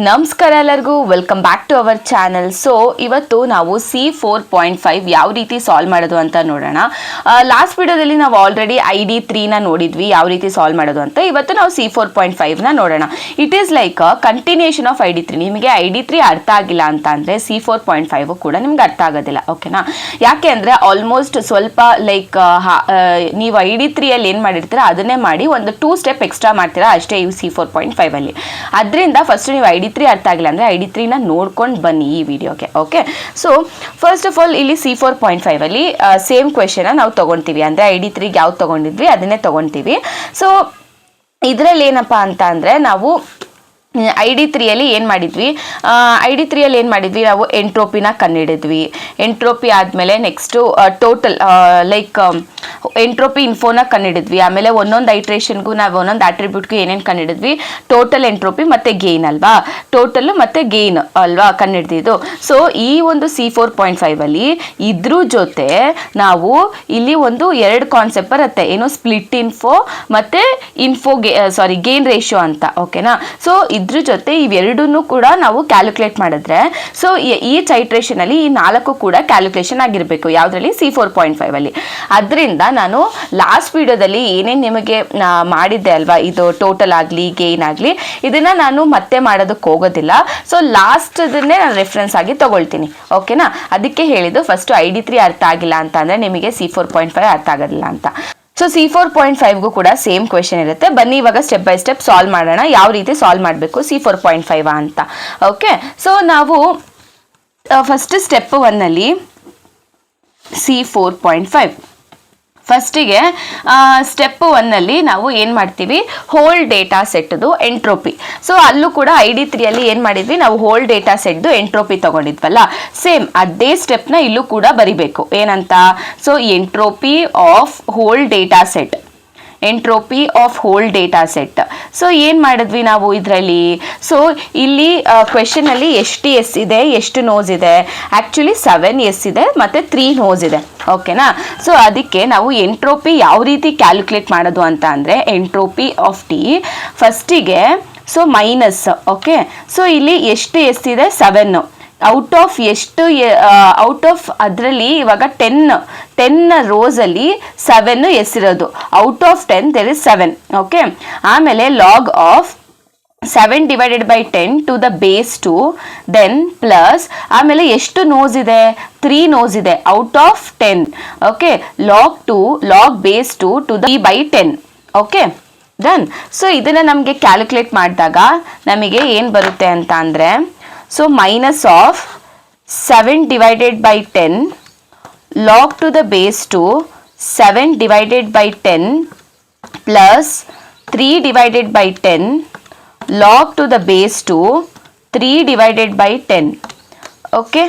ನಮಸ್ಕಾರ ಎಲ್ಲರಿಗೂ, welcome back to our channel. So ಇವತ್ತು ನಾವು C4.5 ಯಾವ ರೀತಿ ಸಾಲ್ವ್ ಮಾಡೋದು ಅಂತ ನೋಡೋಣ. ಲಾಸ್ಟ್ ವಿಡಿಯೋದಲ್ಲಿ ನಾವು ಆಲ್ರೆಡಿ ID3ನ ನೋಡಿದ್ವಿ, ಯಾವ ರೀತಿ ಸಾಲ್ವ್ ಮಾಡೋದು ಅಂತ. ಇವತ್ತು ನಾವು C4.5ನ ನೋಡೋಣ. It is like continuation of ID3. ನಿಮಗೆ ID3 ಅರ್ಥ ಆಗಿಲ್ಲ ಅಂತ ಅಂದರೆ C4.5 ಕೂಡ ನಿಮ್ಗೆ ಅರ್ಥ ಆಗೋದಿಲ್ಲ, ಓಕೆನಾ? ಯಾಕೆ ಅಂದರೆ ಆಲ್ಮೋಸ್ಟ್ ಸ್ವಲ್ಪ ಲೈಕ್ ನೀವು ID3ಅಲ್ಲಿ ಏನು ಮಾಡಿರ್ತೀರ ಅದನ್ನೇ ಮಾಡಿ ಒಂದು 2 ಸ್ಟೆಪ್ ಎಕ್ಸ್ಟ್ರಾ ಮಾಡ್ತೀರಾ ಅಷ್ಟೇ ಇವು C4.5ಅಲ್ಲಿ. ಅದರಿಂದ ಫಸ್ಟ್ ನೀವು ID3 ಅರ್ಥ ಆಗಿಲ್ಲ ಅಂದರೆ ID3ನ ನೋಡ್ಕೊಂಡು ಬನ್ನಿ ಈ ವಿಡಿಯೋಗೆ, okay? So first of all ಇಲ್ಲಿ C4.5ಅಲ್ಲಿ ಸೇಮ್ ಕ್ವೆಶನ್ ನಾವು ತೊಗೊಳ್ತೀವಿ. ಅಂದರೆ ID3ಗೆ ಯಾವ್ದು ತೊಗೊಂಡಿದ್ವಿ ಅದನ್ನೇ ತೊಗೊಳ್ತೀವಿ. ಸೊ ಇದರಲ್ಲಿ ಏನಪ್ಪ ಅಂತ ಅಂದರೆ ನಾವು ID3ಅಲ್ಲಿ ಏನು ಮಾಡಿದ್ವಿ, ನಾವು ಎಂಟ್ರೋಪಿನ ಕಂಡುಹಿಡಿದ್ವಿ. ಎಂಟ್ರೋಪಿ ಆದಮೇಲೆ ನೆಕ್ಸ್ಟು ಟೋಟಲ್ ಲೈಕ್ ಎಂಟ್ರೋಪಿ ಇನ್ಫೋನ ಕಂಡುಹಿಡಿದ್ವಿ. ಆಮೇಲೆ ಒಂದೊಂದು ಐಟ್ರೇಷನ್ಗೂ ನಾವು ಒಂದೊಂದು ಆಟ್ರಿಬ್ಯೂಟ್ಗೂ ಏನೇನು ಕಂಡುಹಿಡಿದ್ವಿ, ಟೋಟಲ್ ಎಂಟ್ರೋಪಿ ಮತ್ತು ಗೇನ್ ಅಲ್ವಾ, ಟೋಟಲ್ ಮತ್ತು ಗೇನ್ ಅಲ್ವಾ ಕಂಡುಹಿಡಿದಿದ್ದು. ಸೊ ಈ ಒಂದು C4.5ಅಲ್ಲಿ ಇದ್ರ ಜೊತೆ ನಾವು ಇಲ್ಲಿ ಒಂದು 2 ಕಾನ್ಸೆಪ್ಟ್ ಬರುತ್ತೆ, ಏನು ಸ್ಪ್ಲಿಟ್ ಇನ್ಫೋ ಮತ್ತು ಗೇನ್ ರೇಷಿಯೋ ಅಂತ, ಓಕೆನಾ? ಸೊ ಇದ್ರ ಜೊತೆ ಇವೆರಡನ್ನೂ ಕೂಡ ನಾವು ಕ್ಯಾಲ್ಕುಲೇಟ್ ಮಾಡಿದ್ರೆ ಸೊ ಈ ಐಟ್ರೇಷನಲ್ಲಿ ಈ 4 ಕೂಡ ಕ್ಯಾಲ್ಕುಲೇಷನ್ ಆಗಿರಬೇಕು. ಯಾವುದರಲ್ಲಿ? C4.5ಅಲ್ಲಿ. ಅದರಿಂದ ನಾನು ಲಾಸ್ಟ್ ವಿಡಿಯೋದಲ್ಲಿ ಏನೇನು ನಿಮಗೆ ಮಾಡಿದ್ದೆ ಅಲ್ವಾ, ಇದು ಟೋಟಲ್ ಆಗಲಿ ಗೇನ್ ಆಗಲಿ, ಇದನ್ನು ನಾನು ಮತ್ತೆ ಮಾಡೋದಕ್ಕೆ ಹೋಗೋದಿಲ್ಲ. ಸೊ ಲಾಸ್ಟದನ್ನೇ ನಾನು ರೆಫರೆನ್ಸ್ ಆಗಿ ತೊಗೊಳ್ತೀನಿ, ಓಕೆನಾ? ಅದಕ್ಕೆ ಹೇಳಿದ್ದು ಫಸ್ಟು ID3 ಅರ್ಥ ಆಗಿಲ್ಲ ಅಂತ ಅಂದರೆ ನಿಮಗೆ C4.5 ಅರ್ಥ ಆಗೋದಿಲ್ಲ ಅಂತ. ಸೊ C4.5ಗೂ ಕೂಡ ಸೇಮ್ ಕ್ವೆಶನ್ ಇರುತ್ತೆ. ಬನ್ನಿ ಇವಾಗ ಸ್ಟೆಪ್ ಬೈ ಸ್ಟೆಪ್ ಸಾಲ್ವ್ ಮಾಡೋಣ, ಯಾವ ರೀತಿ ಸಾಲ್ವ್ ಮಾಡಬೇಕು C4.5 ಅಂತ, ಓಕೆ? ಸೊ ನಾವು ಫಸ್ಟ್ ಸ್ಟೆಪ್ 1ಅಲ್ಲಿ C4.5 ಫಸ್ಟಿಗೆ ಸ್ಟೆಪ್ 1ಅಲ್ಲಿ ನಾವು ಏನು ಮಾಡ್ತೀವಿ, ಹೋಲ್ ಡೇಟಾ ಸೆಟ್ದು ಎಂಟ್ರೋಪಿ. ಸೊ ಅಲ್ಲೂ ಕೂಡ ID3ಅಲ್ಲಿ ಏನು ಮಾಡಿದ್ವಿ, ನಾವು ಹೋಲ್ ಡೇಟಾ ಸೆಟ್ದು ಎಂಟ್ರೋಪಿ ತೊಗೊಂಡಿದ್ವಲ್ಲ, ಸೇಮ್ ಅದೇ ಸ್ಟೆಪ್ನ ಇಲ್ಲೂ ಕೂಡ ಬರಿಬೇಕು. ಏನಂತ? So entropy of whole data set, entropy of whole data set. So ಏನು ಮಾಡಿದ್ವಿ ನಾವು ಇದರಲ್ಲಿ? ಸೊ ಇಲ್ಲಿ ಕ್ವೆಶನಲ್ಲಿ ಎಷ್ಟು ಎಸ್ ಇದೆ, ಎಷ್ಟು ನೋಸ್ ಇದೆ? ಆ್ಯಕ್ಚುಲಿ 7 ಎಸ್ ಇದೆ ಮತ್ತು 3 ನೋಸ್ ಇದೆ, ಓಕೆನಾ? ಸೊ ಅದಕ್ಕೆ ನಾವು ಎಂಟ್ರೋಪಿ ಯಾವ ರೀತಿ ಕ್ಯಾಲ್ಕುಲೇಟ್ ಮಾಡೋದು ಅಂತ ಅಂದರೆ ಎಂಟ್ರೋಪಿ ಆಫ್ ಟಿ ಫಸ್ಟಿಗೆ ಸೊ ಮೈನಸ್, ಓಕೆ? ಸೊ ಇಲ್ಲಿ ಎಷ್ಟು ಎಸ್ ಇದೆ? 7. ಔಟ್ ಆಫ್ ಅದರಲ್ಲಿ ಇವಾಗ 10 ರೋಸಲ್ಲಿ 7 ಎಸ್ಸಿರೋದು. Out of 10 there is 7, okay? ಆಮೇಲೆ log of 7 divided by 10 to the base 2, then plus ಆಮೇಲೆ ಎಷ್ಟು ನೋಸ್ ಇದೆ? 3 ನೋಸ್ ಇದೆ out of 10, okay? Log base 2 to the 3 by 10, okay? Done. So ಇದನ್ನು ನಮಗೆ ಕ್ಯಾಲ್ಕುಲೇಟ್ ಮಾಡಿದಾಗ ನಮಗೆ ಏನು ಬರುತ್ತೆ ಅಂತ ಅಂದರೆ, so minus of 7 divided by 10 log to the base 2 7 divided by 10 plus 3 divided by 10 log to the base 2 3 divided by 10, okay?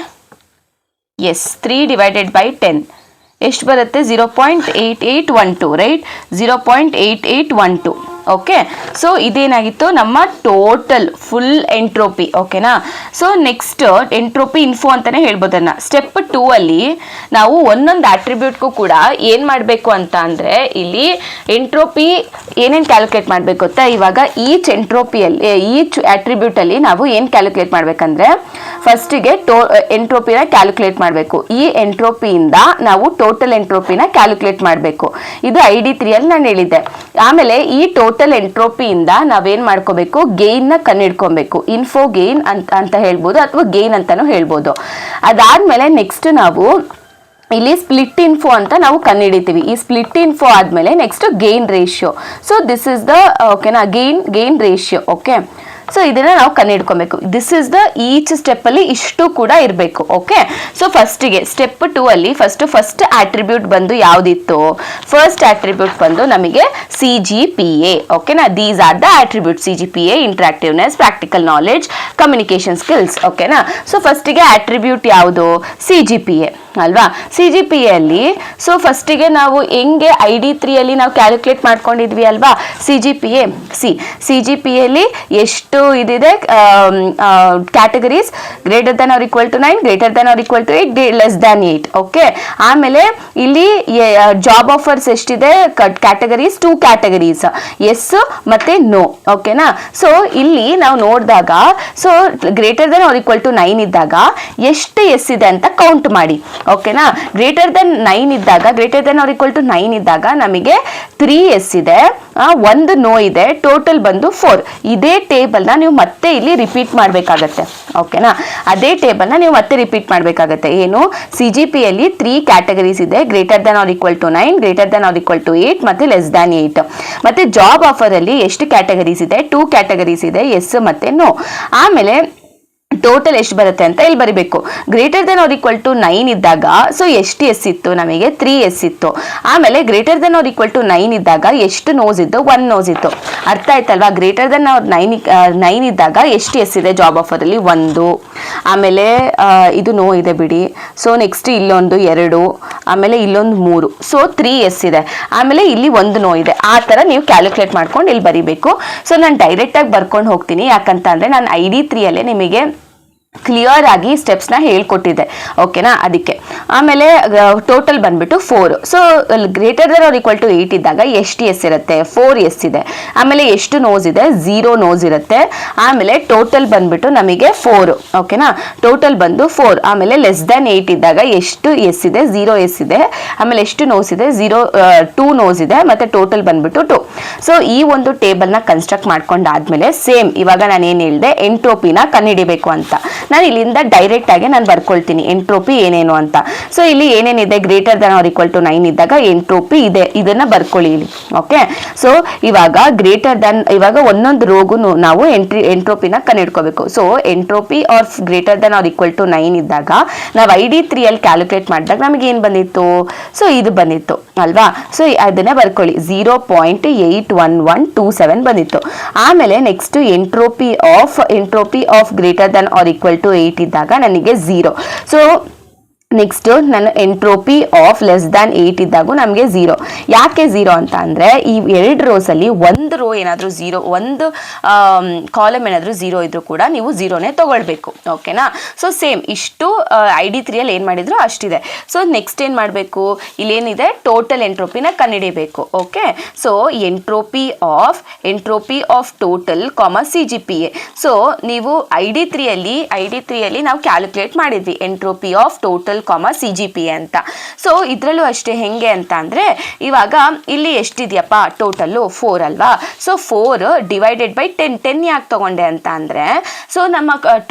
Yes, 3 divided by 10 ಎಷ್ಟು ಬರುತ್ತೆ? 0.8812, ರೈಟ್? 0.8812, ಓಕೆ? ಸೊ ಇದೇನಾಗಿತ್ತು ನಮ್ಮ ಟೋಟಲ್ ಫುಲ್ ಎಂಟ್ರೋಪಿ, ಓಕೆನಾ? ಸೊ ನೆಕ್ಸ್ಟ್ ಎಂಟ್ರೋಪಿ ಇನ್ಫೋ ಅಂತಲೇ ಹೇಳ್ಬೋದನ್ನ. Step 2ಅಲ್ಲಿ ನಾವು ಒಂದೊಂದು ಆಟ್ರಿಬ್ಯೂಟ್ಗೂ ಕೂಡ ಏನು ಮಾಡಬೇಕು ಅಂತ ಅಂದರೆ ಇಲ್ಲಿ ಎಂಟ್ರೋಪಿ ಏನೇನು ಕ್ಯಾಲ್ಕುಲೇಟ್ ಮಾಡಬೇಕು ಗೊತ್ತಾ? ಇವಾಗ ಈಚ್ ಆಟ್ರಿಬ್ಯೂಟಲ್ಲಿ ನಾವು ಏನು ಕ್ಯಾಲ್ಕುಲೇಟ್ ಮಾಡಬೇಕಂದ್ರೆ ಫಸ್ಟಿಗೆ ಎಂಟ್ರೋಪಿನ ಕ್ಯಾಲ್ಕುಲೇಟ್ ಮಾಡಬೇಕು. ಈ ಎಂಟ್ರೋಪಿಯಿಂದ ನಾವು ಟೋಟಲ್ ಎಂಟ್ರೋಪಿನ ಕ್ಯಾಲ್ಕುಲೇಟ್ ಮಾಡಬೇಕು. ಇದು ID3ಅಲ್ಲಿ ನಾನು ಹೇಳಿದ್ದೆ. ಆಮೇಲೆ ಈ ಟೋಟಲ್ ಎಂಟ್ರೋಪಿಯಿಂದ ನಾವೇನು ಮಾಡ್ಕೋಬೇಕು, ಗೇನ್ನ ಕಂಡುಹಿಡ್ಕೊಬೇಕು. ಇನ್ಫೋ ಗೇನ್ ಅಂತ ಹೇಳ್ಬೋದು ಅಥವಾ ಗೇನ್ ಅಂತಾನೂ ಹೇಳ್ಬೋದು. ಅದಾದಮೇಲೆ ನೆಕ್ಸ್ಟ್ ನಾವು ಇಲ್ಲಿ ಸ್ಪ್ಲಿಟ್ ಇನ್ಫೋ ಅಂತ ನಾವು ಕಂಡುಹಿಡಿತೀವಿ. ಈ ಸ್ಪ್ಲಿಟ್ ಇನ್ಫೋ ಆದಮೇಲೆ next gain ratio. So this is the, ಓಕೆನಾ, ಗೇನ್ ರೇಷಿಯೋ, ಓಕೆ? ಸೊ ಇದನ್ನ ನಾವು ಕಂಡುಹಿಡ್ಕೊಬೇಕು. ದಿಸ್ ಇಸ್ ದ ಈಚ್ ಸ್ಟೆಪ್ಪಲ್ಲಿ ಇಷ್ಟು ಕೂಡ ಇರಬೇಕು, ಓಕೆ? ಸೊ ಫಸ್ಟಿಗೆ ಸ್ಟೆಪ್ 2ಅಲ್ಲಿ ಫಸ್ಟ್ ಆಟ್ರಿಬ್ಯೂಟ್ ಬಂದು ಯಾವುದಿತ್ತು? ಫಸ್ಟ್ ಆಟ್ರಿಬ್ಯೂಟ್ ಬಂದು ನಮಗೆ CGPA, ಓಕೆನಾ? These are the attribute: CGPA, interactiveness, practical knowledge, communication skills, ಓಕೆನಾ? ಸೊ ಫಸ್ಟಿಗೆ ಆಟ್ರಿಬ್ಯೂಟ್ ಯಾವುದು? CGPA ಅಲ್ವಾ? CGPAಯಲ್ಲಿ ಸೊ ಫಸ್ಟಿಗೆ ನಾವು ಹೆಂಗೆ ID3ಅಲ್ಲಿ ನಾವು ಕ್ಯಾಲ್ಕುಲೇಟ್ ಮಾಡ್ಕೊಂಡಿದ್ವಿ ಅಲ್ವಾ CGPA. CGPAಯಲ್ಲಿ ಎಷ್ಟು ಇದಿದೆ categories greater than or equal to 9, greater than or equal to 8, less than 8. Okay, ಆಮೇಲೆ ಇಲ್ಲಿ ಜಾಬ್ ಆಫರ್ಸ್ ಎಷ್ಟಿದೆ ಕ್ಯಾಟಗರೀಸ್ 2 ಕ್ಯಾಟಗರೀಸ್, ಎಸ್ ಮತ್ತೆ ನೋ. ಓಕೆನಾ, ಸೊ ಇಲ್ಲಿ ನಾವು ನೋಡಿದಾಗ so greater than or equal to 9 ಇದ್ದಾಗ ಎಷ್ಟು ಎಸ್ ಇದೆ ಅಂತ ಕೌಂಟ್ ಮಾಡಿ. ಓಕೆನಾ, ಗ್ರೇಟರ್ ದನ್ 9 ಇದ್ದಾಗ greater than or equal to 9 ಇದ್ದಾಗ ನಮಗೆ 3 ಎಸ್ ಇದೆ, 1 ನೋ ಇದೆ, ಟೋಟಲ್ ಬಂದು 4. ಇದೇ ಟೇಬಲ್ ನ ನೀವು ಮತ್ತೆ ಇಲ್ಲಿ ರಿಪೀಟ್ ಮಾಡಬೇಕಾಗತ್ತೆ. ಓಕೆನಾ, ಅದೇ ಟೇಬಲ್ ನ ನೀವು ಮತ್ತೆ ರಿಪೀಟ್ ಮಾಡಬೇಕಾಗತ್ತೆ. ಏನು, CGP ಯಲ್ಲಿ 3 ಕ್ಯಾಟಗರೀಸ್ ಇದೆ, greater than or equal to 9, greater than or equal to 8 ಮತ್ತೆ ಲೆಸ್ ದ್ಯಾನ್ 8. ಮತ್ತೆ ಜಾಬ್ ಆಫರ್ ಅಲ್ಲಿ ಎಷ್ಟು ಕ್ಯಾಟಗರೀಸ್ ಇದೆ, 2 ಕ್ಯಾಟಗರೀಸ್ ಇದೆ, ಎಸ್ ಮತ್ತೆ ನೋ. ಆಮೇಲೆ ಟೋಟಲ್ ಎಷ್ಟು ಬರುತ್ತೆ ಅಂತ ಇಲ್ಲಿ ಬರಿಬೇಕು. Greater than or equal to 9 ಇದ್ದಾಗ ಸೊ ಎಷ್ಟು ಎಸ್ ಇತ್ತು, ನಮಗೆ 3 ಎಸ್ ಇತ್ತು. ಆಮೇಲೆ greater than or equal to 9 ಇದ್ದಾಗ ಎಷ್ಟು ನೋಸ್ ಇತ್ತು, 1 ನೋಸ್ ಇತ್ತು. ಅರ್ಥ ಆಯ್ತಲ್ವಾ? ಗ್ರೇಟರ್ ದನ್ 9 ಇದ್ದಾಗ ಎಷ್ಟು ಎಸ್ ಇದೆ ಜಾಬ್ ಆಫರ್ ಅಲ್ಲಿ, 1. ಆಮೇಲೆ ಇದು ನೋ ಇದೆ ಬಿಡಿ. ಸೊ ನೆಕ್ಸ್ಟ್ ಇಲ್ಲೊಂದು 2, ಆಮೇಲೆ ಇಲ್ಲೊಂದು 3, ಸೊ 3 ಎಸ್ ಇದೆ. ಆಮೇಲೆ ಇಲ್ಲಿ 1 ನೋ ಇದೆ. ಆ ತರ ನೀವು ಕ್ಯಾಲ್ಕುಲೇಟ್ ಮಾಡ್ಕೊಂಡು ಇಲ್ಲಿ ಬರಿಬೇಕು. ಸೊ ನಾನು ಡೈರೆಕ್ಟ್ ಆಗಿ ಬರ್ಕೊಂಡು ಹೋಗ್ತೀನಿ, ಯಾಕಂತ ಅಂದ್ರೆ ನಾನು ID3 ಅಲ್ಲೇ ನಿಮಗೆ ಕ್ಲಿಯರ್ ಆಗಿ ಸ್ಟೆಪ್ಸ್ ನ ಹೇಳ್ಕೊಟ್ಟಿದ್ದೆ. ಓಕೆನಾ, ಅದಕ್ಕೆ. ಆಮೇಲೆ ಟೋಟಲ್ ಬಂದ್ಬಿಟ್ಟು 4. So greater than or equal to 8 ಇದ್ದಾಗ ಎಷ್ಟು ಎಸ್ ಇರುತ್ತೆ, 4 ಎಸ್ ಇದೆ. ಆಮೇಲೆ ಎಷ್ಟು ನೋಸ್ ಇದೆ, 0 ನೋಸ್ ಇರುತ್ತೆ. ಆಮೇಲೆ ಟೋಟಲ್ ಬಂದ್ಬಿಟ್ಟು ನಮಗೆ 4. ಓಕೆನಾ, ಟೋಟಲ್ ಬಂದು 4. ಆಮೇಲೆ ಲೆಸ್ ದ್ಯಾನ್ 8 ಇದ್ದಾಗ ಎಷ್ಟು ಎಸ್ ಇದೆ, 0 ಎಸ್ ಇದೆ. ಆಮೇಲೆ ಎಷ್ಟು ನೋಸ್ ಇದೆ, 2 ನೋಸ್ ಇದೆ. ಮತ್ತೆ ಟೋಟಲ್ ಬಂದ್ಬಿಟ್ಟು 2. ಸೊ ಈ ಒಂದು ಟೇಬಲ್ ನ ಕನ್ಸ್ಟ್ರಕ್ಟ್ ಮಾಡ್ಕೊಂಡಾದ್ಮೇಲೆ ಸೇಮ್ ಇವಾಗ ನಾನು ಏನ್ ಹೇಳಿದೆ, ಎಂಟ್ರೋಪಿನ ಕಂಡುಹಿಡಿಬೇಕು ಅಂತ ನಾನು ಇಲ್ಲಿಂದ ಡೈರೆಕ್ಟ್ ಆಗಿ ನಾನು ಬರ್ಕೊಳ್ತೀನಿ ಎಂಟ್ರೋಪಿ ಏನೇನು ಅಂತ. ಸೊ ಇಲ್ಲಿ ಏನೇನಿದೆ, greater than or equal to 9 ಇದ್ದಾಗ ಎಂಟ್ರೋಪಿ ಇದೆ, ಇದನ್ನ ಬರ್ಕೊಳ್ಳಿ ಇಲ್ಲಿ. ಓಕೆ, ಸೊ ಇವಾಗ ಗ್ರೇಟರ್ ದನ್, ಇವಾಗ ಒಂದೊಂದು ರೋಗು ನಾವು ಎಂಟ್ರೋಪಿನ ಕಂಡುಹಿಡ್ಕೋಬೇಕು. So entropy or greater than or equal to 9 ಇದ್ದಾಗ ನಾವು ID3 ಅಲ್ಲಿ ಕ್ಯಾಲ್ಕುಲೇಟ್ ಮಾಡಿದಾಗ ನಮಗೆ ಏನ್ ಬಂದಿತ್ತು, ಸೊ ಇದು ಬಂದಿತ್ತು ಅಲ್ವಾ. ಸೊ ಅದನ್ನೇ ಬರ್ಕೊಳ್ಳಿ, 0.81127 ಬಂದಿತ್ತು. ಆಮೇಲೆ next entropy of greater than or equal to 8 ಇದ್ದಾಗ ನನಗೆ 0. ಸೊ ನೆಕ್ಸ್ಟ್ ನಾನು ಎಂಟ್ರೋಪಿ ಆಫ್ ಲೆಸ್ ದ್ಯಾನ್ 8 ಇದ್ದಾಗೂ ನಮಗೆ 0. ಯಾಕೆ 0 ಅಂತ ಅಂದರೆ ಈ 2 ರೋಸ್ ಅಲ್ಲಿ ಒಂದು ರೋ ಏನಾದರೂ 0, ಒಂದು ಕಾಲಮ್ ಏನಾದರೂ 0 ಇದ್ರೂ ಕೂಡ ನೀವು 0ನೇ ತಗೊಳ್ಬೇಕು. ಓಕೆನಾ, ಸೊ ಸೇಮ್ ಇಷ್ಟು ID3 ಅಲ್ಲಿ ಏನು ಮಾಡಿದ್ರು ಅಷ್ಟಿದೆ. ಸೊ ನೆಕ್ಸ್ಟ್ ಏನು ಮಾಡಬೇಕು, ಇಲ್ಲೇನಿದೆ ಟೋಟಲ್ ಎಂಟ್ರೋಪಿನ ಕಂಡುಹಿಡಿಯಬೇಕು. Okay, so entropy of total CGPA. So ನೀವು ID3 ಅಲ್ಲಿ ನಾವು ಕ್ಯಾಲ್ಕುಲೇಟ್ ಮಾಡಿದ್ವಿ ಎಂಟ್ರೋಪಿ ಆಫ್ ಟೋಟಲ್ CGPA ಅಂತ. ಸೊ ಇದ್ರಲ್ಲೂ ಅಷ್ಟೇ. ಹೆಂಗೆ ಅಂತ ಅಂದ್ರೆ ಇವಾಗ ಇಲ್ಲಿ ಎಷ್ಟಿದೆಯಪ್ಪ ಟೋಟಲ್ಲು 4 ಅಲ್ವಾ. ಸೊ 4 ಡಿವೈಡೆಡ್ ಬೈ 10 ಯಾಕೆ ತಗೊಂಡೆ ಅಂತ ಅಂದ್ರೆ, ಸೊ ನಮ್ಮ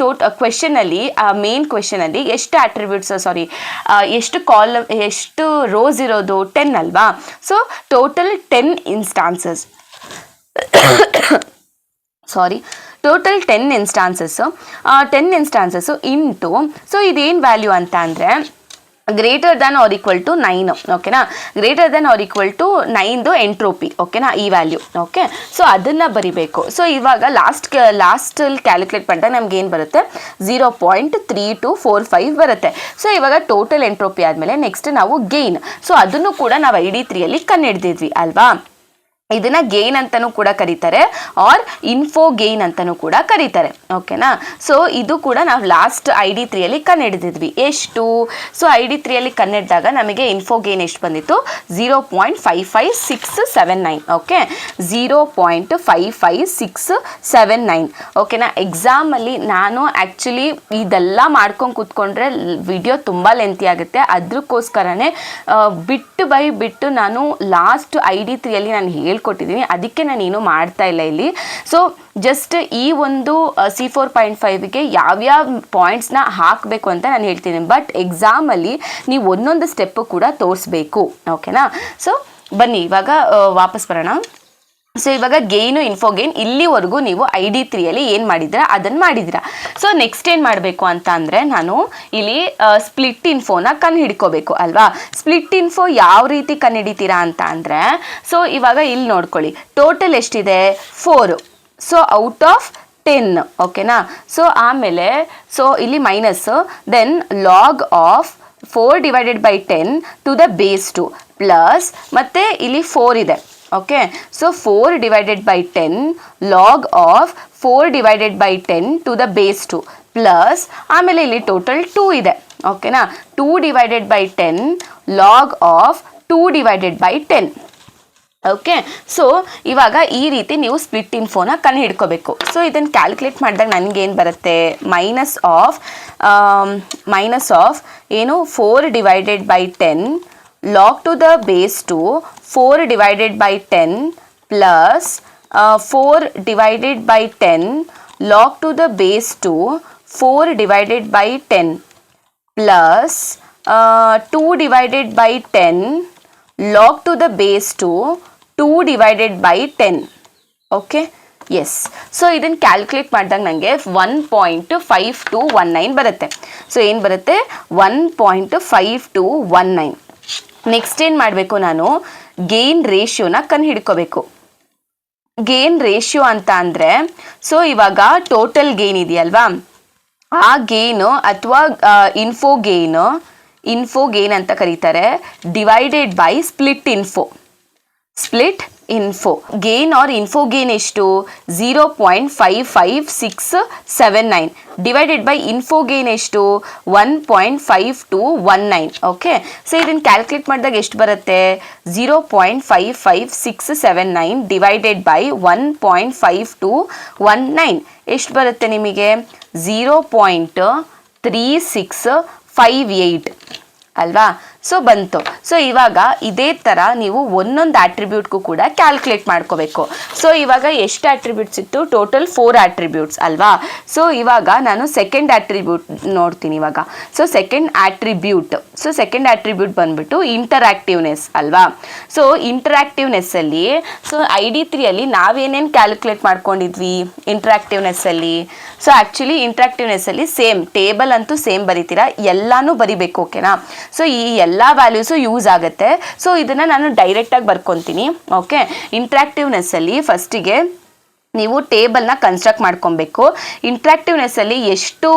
ಕ್ವೆಶನ್ ಅಲ್ಲಿ ಮೇನ್ ಕ್ವೆಶನ್ ಅಲ್ಲಿ ಎಷ್ಟು ಎಷ್ಟು ಕಾಲಮ್ ಎಷ್ಟು ರೋಸ್ ಇರೋದು 10 ಅಲ್ವಾ. So total 10 instances total 10 instances into, so ಇದೇನು ವ್ಯಾಲ್ಯೂ ಅಂತ ಅಂದರೆ greater than or equal to 9. ಓಕೆನಾ, greater than or equal to 9ದು ಎಂಟ್ರೋಪಿ. ಓಕೆನಾ, ಈ ವ್ಯಾಲ್ಯೂ. ಓಕೆ, ಸೊ ಅದನ್ನು ಬರಿಬೇಕು. ಸೊ ಇವಾಗ ಲಾಸ್ಟಲ್ಲಿ ಕ್ಯಾಲ್ಕುಲೇಟ್ ಮಾಡಿದಾಗ ನಮ್ಗೆ ಏನು ಬರುತ್ತೆ, 0.3245 ಬರುತ್ತೆ. ಸೊ ಇವಾಗ ಟೋಟಲ್ ಎಂಟ್ರೋಪಿ ಆದಮೇಲೆ ನೆಕ್ಸ್ಟ್ ನಾವು ಗೇನ್. ಸೊ ಅದನ್ನು ಕೂಡ ನಾವು ID3 ಅಲ್ಲಿ ಕಂಡುಹಿಡಿದಿದ್ವಿ ಅಲ್ವಾ. ಇದನ್ನ ಗೇನ್ ಅಂತಾನೂ ಕೂಡ ಕರೀತಾರೆ, ಆರ್ ಇನ್ಫೋ ಗೇನ್ ಅಂತಾನೂ ಕೂಡ ಕರೀತಾರೆ. ಓಕೆನಾ, ಸೊ ಇದು ಕೂಡ ನಾವು ಲಾಸ್ಟ್ ID3 ಅಲ್ಲಿ ಕಂಡುಹಿಡಿದಿದ್ವಿ. ಎಷ್ಟು, ಸೊ ID3 ಅಲ್ಲಿ ಕಂಡುಹಿಡಿದಾಗ ನಮಗೆ ಇನ್ಫೋ ಗೇನ್ ಎಷ್ಟು ಬಂದಿತ್ತು, 0.55679. ಓಕೆ, 0.55679. ಓಕೆನಾ, ಎಕ್ಸಾಮಲ್ಲಿ ನಾನು ಆ್ಯಕ್ಚುಲಿ ಇದೆಲ್ಲ ಮಾಡ್ಕೊಂಡು ಕೂತ್ಕೊಂಡ್ರೆ ವಿಡಿಯೋ ತುಂಬ ಲೆಂತಿ ಆಗುತ್ತೆ. ಅದಕ್ಕೋಸ್ಕರನೇ ಬಿಟ್ಟು ನಾನು ಲಾಸ್ಟ್ ID3 ಅಲ್ಲಿ ನಾನು ಹೇಳ್ಕೊಟ್ಟಿದ್ದೀನಿ, ಅದಕ್ಕೆ ನಾನು ಏನು ಮಾಡ್ತಾ ಇಲ್ಲ ಇಲ್ಲಿ. ಸೊ ಜಸ್ಟ್ ಈ ಒಂದು C4.5ಗೆ ಯಾವ್ಯಾವ ಪಾಯಿಂಟ್ಸ್ನ ಹಾಕಬೇಕು ಅಂತ ನಾನು ಹೇಳ್ತೀನಿ. ಬಟ್ ಎಕ್ಸಾಮಲ್ಲಿ ನೀವು ಒಂದೊಂದು ಸ್ಟೆಪ್ಪು ಕೂಡ ತೋರಿಸ್ಬೇಕು. ಓಕೆನಾ, ಸೊ ಬನ್ನಿ ಇವಾಗ ವಾಪಸ್ ಬರೋಣ. ಸೊ ಇವಾಗ ಗೇನು ಇನ್ಫೋ ಗೇನ್ ಇಲ್ಲಿವರೆಗೂ ನೀವು ID3 ಅಲ್ಲಿ ಏನು ಮಾಡಿದ್ದೀರಾ ಅದನ್ನು ಮಾಡಿದ್ದೀರಾ. ಸೊ ನೆಕ್ಸ್ಟ್ ಏನು ಮಾಡಬೇಕು ಅಂತ ಅಂದರೆ, ನಾನು ಇಲ್ಲಿ ಸ್ಪ್ಲಿಟ್ ಇನ್ಫೋನ ಕಂಡುಹಿಡ್ಕೋಬೇಕು ಅಲ್ವಾ. ಸ್ಪ್ಲಿಟ್ ಇನ್ಫೋ ಯಾವ ರೀತಿ ಕಂಡುಹಿಡಿತೀರಾ ಅಂತ ಅಂದರೆ, ಸೊ ಇವಾಗ ಇಲ್ಲಿ ನೋಡ್ಕೊಳ್ಳಿ ಟೋಟಲ್ ಎಷ್ಟಿದೆ 4. So out of 10. ಓಕೆನಾ, ಸೊ ಆಮೇಲೆ ಸೊ ಇಲ್ಲಿ minus, then log of 4 divided by 10 to the base 2 plus, ಮತ್ತೆ ಇಲ್ಲಿ 4 ಇದೆ. Okay. So 4 divided by 10 log of 4 divided by 10 to the base 2 plus ಆಮೇಲೆ ಇಲ್ಲಿ ಟೋಟಲ್ 2 ಇದೆ. ಓಕೆನಾ. 2 divided by 10 log of 2 divided by 10. Okay. So ಇವಾಗ ಈ ರೀತಿ ನೀವು ಸ್ಪ್ಲಿಟ್ ಇನ್ಫೋನ ಕಂಡು ಹಿಡ್ಕೋಬೇಕು. ಸೊ ಇದನ್ನು ಕ್ಯಾಲ್ಕುಲೇಟ್ ಮಾಡಿದಾಗ ನನಗೇನು ಬರುತ್ತೆ, ಮೈನಸ್ ಆಫ್ ಏನು 4 divided by 10 log to the base 2 4 divided by 10 plus 4 divided by 10 log to the base 2 4 divided by 10 plus 2 divided by 10 log to the base 2 2 divided by 10. Okay. Yes. So ಇದನ್ನು calculate ಮಾಡಿದಾಗ ನನಗೆ 1.5219 ಬರುತ್ತೆ. So ಏನು ಬರುತ್ತೆ, 1.5219. Next ಏನು ಮಾಡಬೇಕು, ನಾನು gain ರೇಷಿಯೋನ ಕಂಡು ಹಿಡ್ಕೋಬೇಕು. ಗೇನ್ ರೇಷಿಯೋ ಅಂತ ಅಂದರೆ, ಸೊ ಇವಾಗ ಟೋಟಲ್ ಗೇನ್ ಇದೆಯಲ್ವಾ, ಆ ಗೇನು ಅಥವಾ ಇನ್ಫೋ ಗೇನ್ ಅಂತ ಕರೀತಾರೆ, divided by split info gain or info gain ಎಷ್ಟು 0.55679 ಡಿವೈಡೆಡ್ ಬೈ ಇನ್ಫೋ ಗೇನ್ ಎಷ್ಟು 1.5219. ಓಕೆ. ಸೊ ಇದನ್ನು ಕ್ಯಾಲ್ಕುಲೇಟ್ ಮಾಡಿದಾಗ ಎಷ್ಟು ಬರುತ್ತೆ, 0.55679 ಡಿವೈಡೆಡ್ ಬೈ 1.5219 ಎಷ್ಟು ಬರುತ್ತೆ ನಿಮಗೆ, 0.3658 ಅಲ್ವಾ. ಸೊ ಬಂತು. ಸೊ ಇವಾಗ ಇದೇ ಥರ ನೀವು ಒಂದೊಂದು ಆಟ್ರಿಬ್ಯೂಟ್ಗೂ ಕೂಡ ಕ್ಯಾಲ್ಕುಲೇಟ್ ಮಾಡ್ಕೋಬೇಕು. ಸೊ ಇವಾಗ ಎಷ್ಟು ಆಟ್ರಿಬ್ಯೂಟ್ಸ್ ಇತ್ತು, ಟೋಟಲ್ 4 ಆಟ್ರಿಬ್ಯೂಟ್ಸ್ ಅಲ್ವಾ. ಸೊ ಇವಾಗ ನಾನು ಸೆಕೆಂಡ್ ಆಟ್ರಿಬ್ಯೂಟ್ ನೋಡ್ತೀನಿ ಇವಾಗ. ಸೊ ಸೆಕೆಂಡ್ ಆಟ್ರಿಬ್ಯೂಟ್ ಬಂದ್ಬಿಟ್ಟು ಇಂಟರಾಕ್ಟಿವ್ನೆಸ್ ಅಲ್ವಾ. ಸೊ ಇಂಟರಾಕ್ಟಿವ್ನೆಸ್ಸಲ್ಲಿ ಸೊ ID3ಅಲ್ಲಿ ನಾವೇನೇನು ಕ್ಯಾಲ್ಕುಲೇಟ್ ಮಾಡ್ಕೊಂಡಿದ್ವಿ ಇಂಟರಾಕ್ಟಿವ್ನೆಸ್ಸಲ್ಲಿ. ಸೊ ಆ್ಯಕ್ಚುಲಿ ಇಂಟರಾಕ್ಟಿವ್ನೆಸ್ಸಲ್ಲಿ ಸೇಮ್ ಟೇಬಲ್ ಅಂತೂ ಸೇಮ್ ಬರೀತೀರಾ, ಎಲ್ಲನೂ ಬರಿಬೇಕು. ಓಕೆನಾ. ಸೊ ಈ ಎಲ್ಲ ವ್ಯಾಲ್ಯೂಸು ಯೂಸ್ ಆಗುತ್ತೆ. ಸೊ ಇದನ್ನು ನಾನು ಡೈರೆಕ್ಟಾಗಿ ಬರ್ಕೊತೀನಿ. ಓಕೆ. ಇಂಟ್ರಾಕ್ಟಿವ್ನೆಸ್ಸಲ್ಲಿ ಫಸ್ಟಿಗೆ ನೀವು ಟೇಬಲ್ನ ಕನ್ಸ್ಟ್ರಕ್ಟ್ ಮಾಡ್ಕೊಬೇಕು. ಇಂಟ್ರಾಕ್ಟಿವ್ನೆಸ್ಸಲ್ಲಿ ಎಷ್ಟು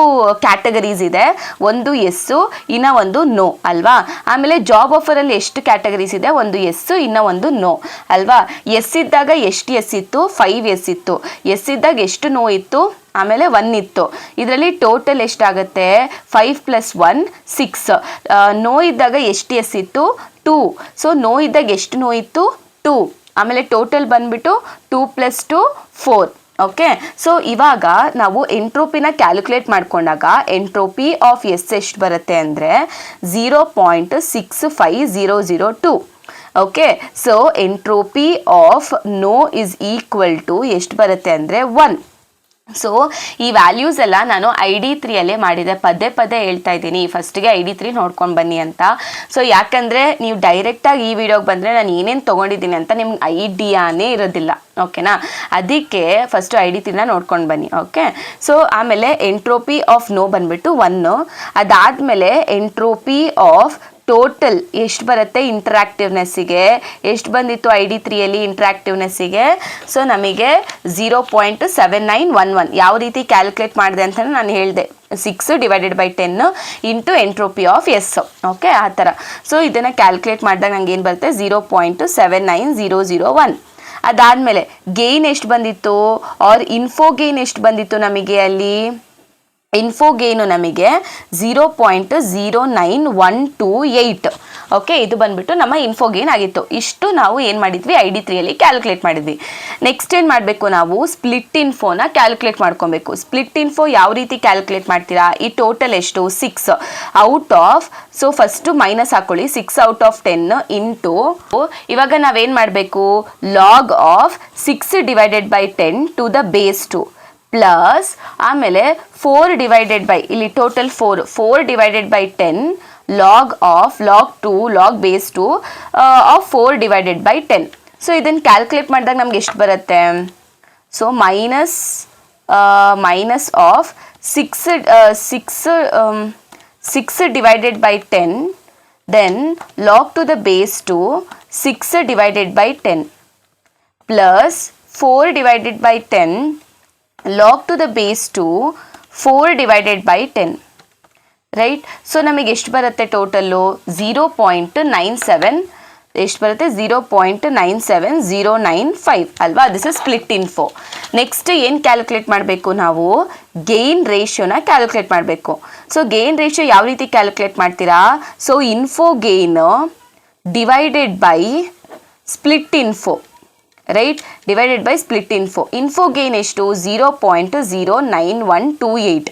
ಕ್ಯಾಟಗರೀಸ್ ಇದೆ, ಒಂದು ಎಸ್ಸು ಇನ್ನು ಒಂದು ನೋ ಅಲ್ವಾ. ಆಮೇಲೆ ಜಾಬ್ ಆಫರಲ್ಲಿ ಎಷ್ಟು ಕ್ಯಾಟಗರೀಸ್ ಇದೆ, ಒಂದು ಎಸ್ಸು ಇನ್ನು ಒಂದು ನೋ ಅಲ್ವಾ. ಎಸ್ ಇದ್ದಾಗ ಎಷ್ಟು ಎಸ್ ಇತ್ತು, 5 ಎಸ್ ಇತ್ತು. ಎಸ್ ಇದ್ದಾಗ ಎಷ್ಟು ನೋ ಇತ್ತು, ಆಮೇಲೆ 1 ಇತ್ತು. ಇದರಲ್ಲಿ ಟೋಟಲ್ ಎಷ್ಟಾಗುತ್ತೆ, 5 + 1 6. ನೋ ಇದ್ದಾಗ ಎಷ್ಟು ಎಸ್ ಇತ್ತು, 2. ಸೊ ನೋ ಇದ್ದಾಗ ಎಷ್ಟು ನೋ ಇತ್ತು, 2. ಆಮೇಲೆ ಟೋಟಲ್ ಬಂದ್ಬಿಟ್ಟು 2 + 2 4. ಓಕೆ. ಸೊ ಇವಾಗ ನಾವು ಎಂಟ್ರೋಪಿನ ಕ್ಯಾಲ್ಕುಲೇಟ್ ಮಾಡ್ಕೊಂಡಾಗ ಎಂಟ್ರೋಪಿ ಆಫ್ ಎಸ್ ಎಷ್ಟು ಬರುತ್ತೆ ಅಂದರೆ 0.65002. Okay. So entropy of no is equal to ಎಷ್ಟು ಬರುತ್ತೆ ಅಂದರೆ 1. ಸೊ ಈ ವ್ಯಾಲ್ಯೂಸ್ ಎಲ್ಲ ನಾನು ID3ಯಲ್ಲೇ ಮಾಡಿದೆ, ಪದೇ ಹೇಳ್ತಾ ಇದ್ದೀನಿ, ಫಸ್ಟಿಗೆ ID3 ನೋಡ್ಕೊಂಡು ಬನ್ನಿ ಅಂತ. ಸೊ ಯಾಕಂದರೆ ನೀವು ಡೈರೆಕ್ಟಾಗಿ ಈ ವಿಡಿಯೋಗೆ ಬಂದರೆ ನಾನು ಏನೇನು ತೊಗೊಂಡಿದ್ದೀನಿ ಅಂತ ನಿಮ್ಗೆ ಐಡಿಯಾನೇ ಇರೋದಿಲ್ಲ. ಓಕೆನಾ. ಅದಕ್ಕೆ ಫಸ್ಟು ID3ನ ನೋಡ್ಕೊಂಡು ಬನ್ನಿ. ಓಕೆ. ಸೊ ಆಮೇಲೆ ಎಂಟ್ರೋಪಿ ಆಫ್ ನೋ ಬಂದುಬಿಟ್ಟು 1. ಅದಾದಮೇಲೆ ಎಂಟ್ರೋಪಿ ಆಫ್ ಟೋಟಲ್ ಎಷ್ಟು ಬರುತ್ತೆ ಇಂಟ್ರಾಕ್ಟಿವ್ನೆಸ್ಸಿಗೆ, ಎಷ್ಟು ಬಂದಿತ್ತು ID3ಯಲ್ಲಿ ಇಂಟ್ರಾಕ್ಟಿವ್ನೆಸ್ಸಿಗೆ. ಸೊ ನಮಗೆ 0.7911 ಯಾವ ರೀತಿ ಕ್ಯಾಲ್ಕುಲೇಟ್ ಮಾಡಿದೆ ಅಂತ ನಾನು ಹೇಳಿದೆ, 6 divided by 10 into entropy of S. Okay. ಆ ಥರ. ಸೊ ಇದನ್ನು ಕ್ಯಾಲ್ಕುಲೇಟ್ ಮಾಡಿದಾಗ ನಂಗೆ ಏನು ಬರುತ್ತೆ, 0.79001. ಅದಾದಮೇಲೆ ಗೇನ್ ಎಷ್ಟು ಬಂದಿತ್ತು, ಆರ್ ಇನ್ಫೋ ಗೇನ್ ಎಷ್ಟು ಬಂದಿತ್ತು ನಮಗೆ ಅಲ್ಲಿ, ಇನ್ಫೋ ಗೇನು ನಮಗೆ 0.09128. ಓಕೆ. ಇದು ಬಂದ್ಬಿಟ್ಟು ನಮ್ಮ ಇನ್ಫೋ ಗೇನ್ ಆಗಿತ್ತು. ಇಷ್ಟು ನಾವು ಏನು ಮಾಡಿದ್ವಿ, ID3ಯಲ್ಲಿ ಕ್ಯಾಲ್ಕುಲೇಟ್ ಮಾಡಿದ್ವಿ. ನೆಕ್ಸ್ಟ್ ಏನು ಮಾಡಬೇಕು, ನಾವು ಸ್ಪ್ಲಿಟ್ ಇನ್ಫೋನ ಕ್ಯಾಲ್ಕುಲೇಟ್ ಮಾಡ್ಕೊಬೇಕು. ಸ್ಪ್ಲಿಟ್ ಇನ್ಫೋ ಯಾವ ರೀತಿ ಕ್ಯಾಲ್ಕುಲೇಟ್ ಮಾಡ್ತೀರಾ, ಈ ಟೋಟಲ್ ಎಷ್ಟು 6 out of, so first minus ಹಾಕೊಳ್ಳಿ, 6 ಔಟ್ ಆಫ್ 10 ಇಂಟು, ಇವಾಗ ನಾವೇನು ಮಾಡಬೇಕು, log of 6 divided by 10 to the base 2 plus ಆಮೇಲೆ 4 ಡಿವೈಡೆಡ್ ಬೈ, ಇಲ್ಲಿ total 4 divided by 10 log of log 2 log base 2 of 4 divided by 10. So ಇದನ್ನು calculate ಮಾಡಿದಾಗ ನಮ್ಗೆ ಎಷ್ಟು ಬರುತ್ತೆ, so minus of 6 divided by 10 then log to the base 2 6 divided by 10 plus 4 divided by 10 log to the base 2 4 divided by 10. Right. So ನಮಗೆ ಎಷ್ಟು ಬರುತ್ತೆ total 0.97 ಎಷ್ಟು ಬರುತ್ತೆ 0.97095 ಅಲ್ವಾ. This is split info. Next ಏನು ಕ್ಯಾಲ್ಕುಲೇಟ್ ಮಾಡಬೇಕು ನಾವು, ಗೇನ್ ರೇಷಿಯೋನ ಕ್ಯಾಲ್ಕುಲೇಟ್ ಮಾಡಬೇಕು. ಸೊ ಗೇನ್ ರೇಷಿಯೋ ಯಾವ ರೀತಿ ಕ್ಯಾಲ್ಕುಲೇಟ್ ಮಾಡ್ತೀರಾ, so info gain divided by split info, right, divided by split info. Info gain ಎಷ್ಟು 0.09128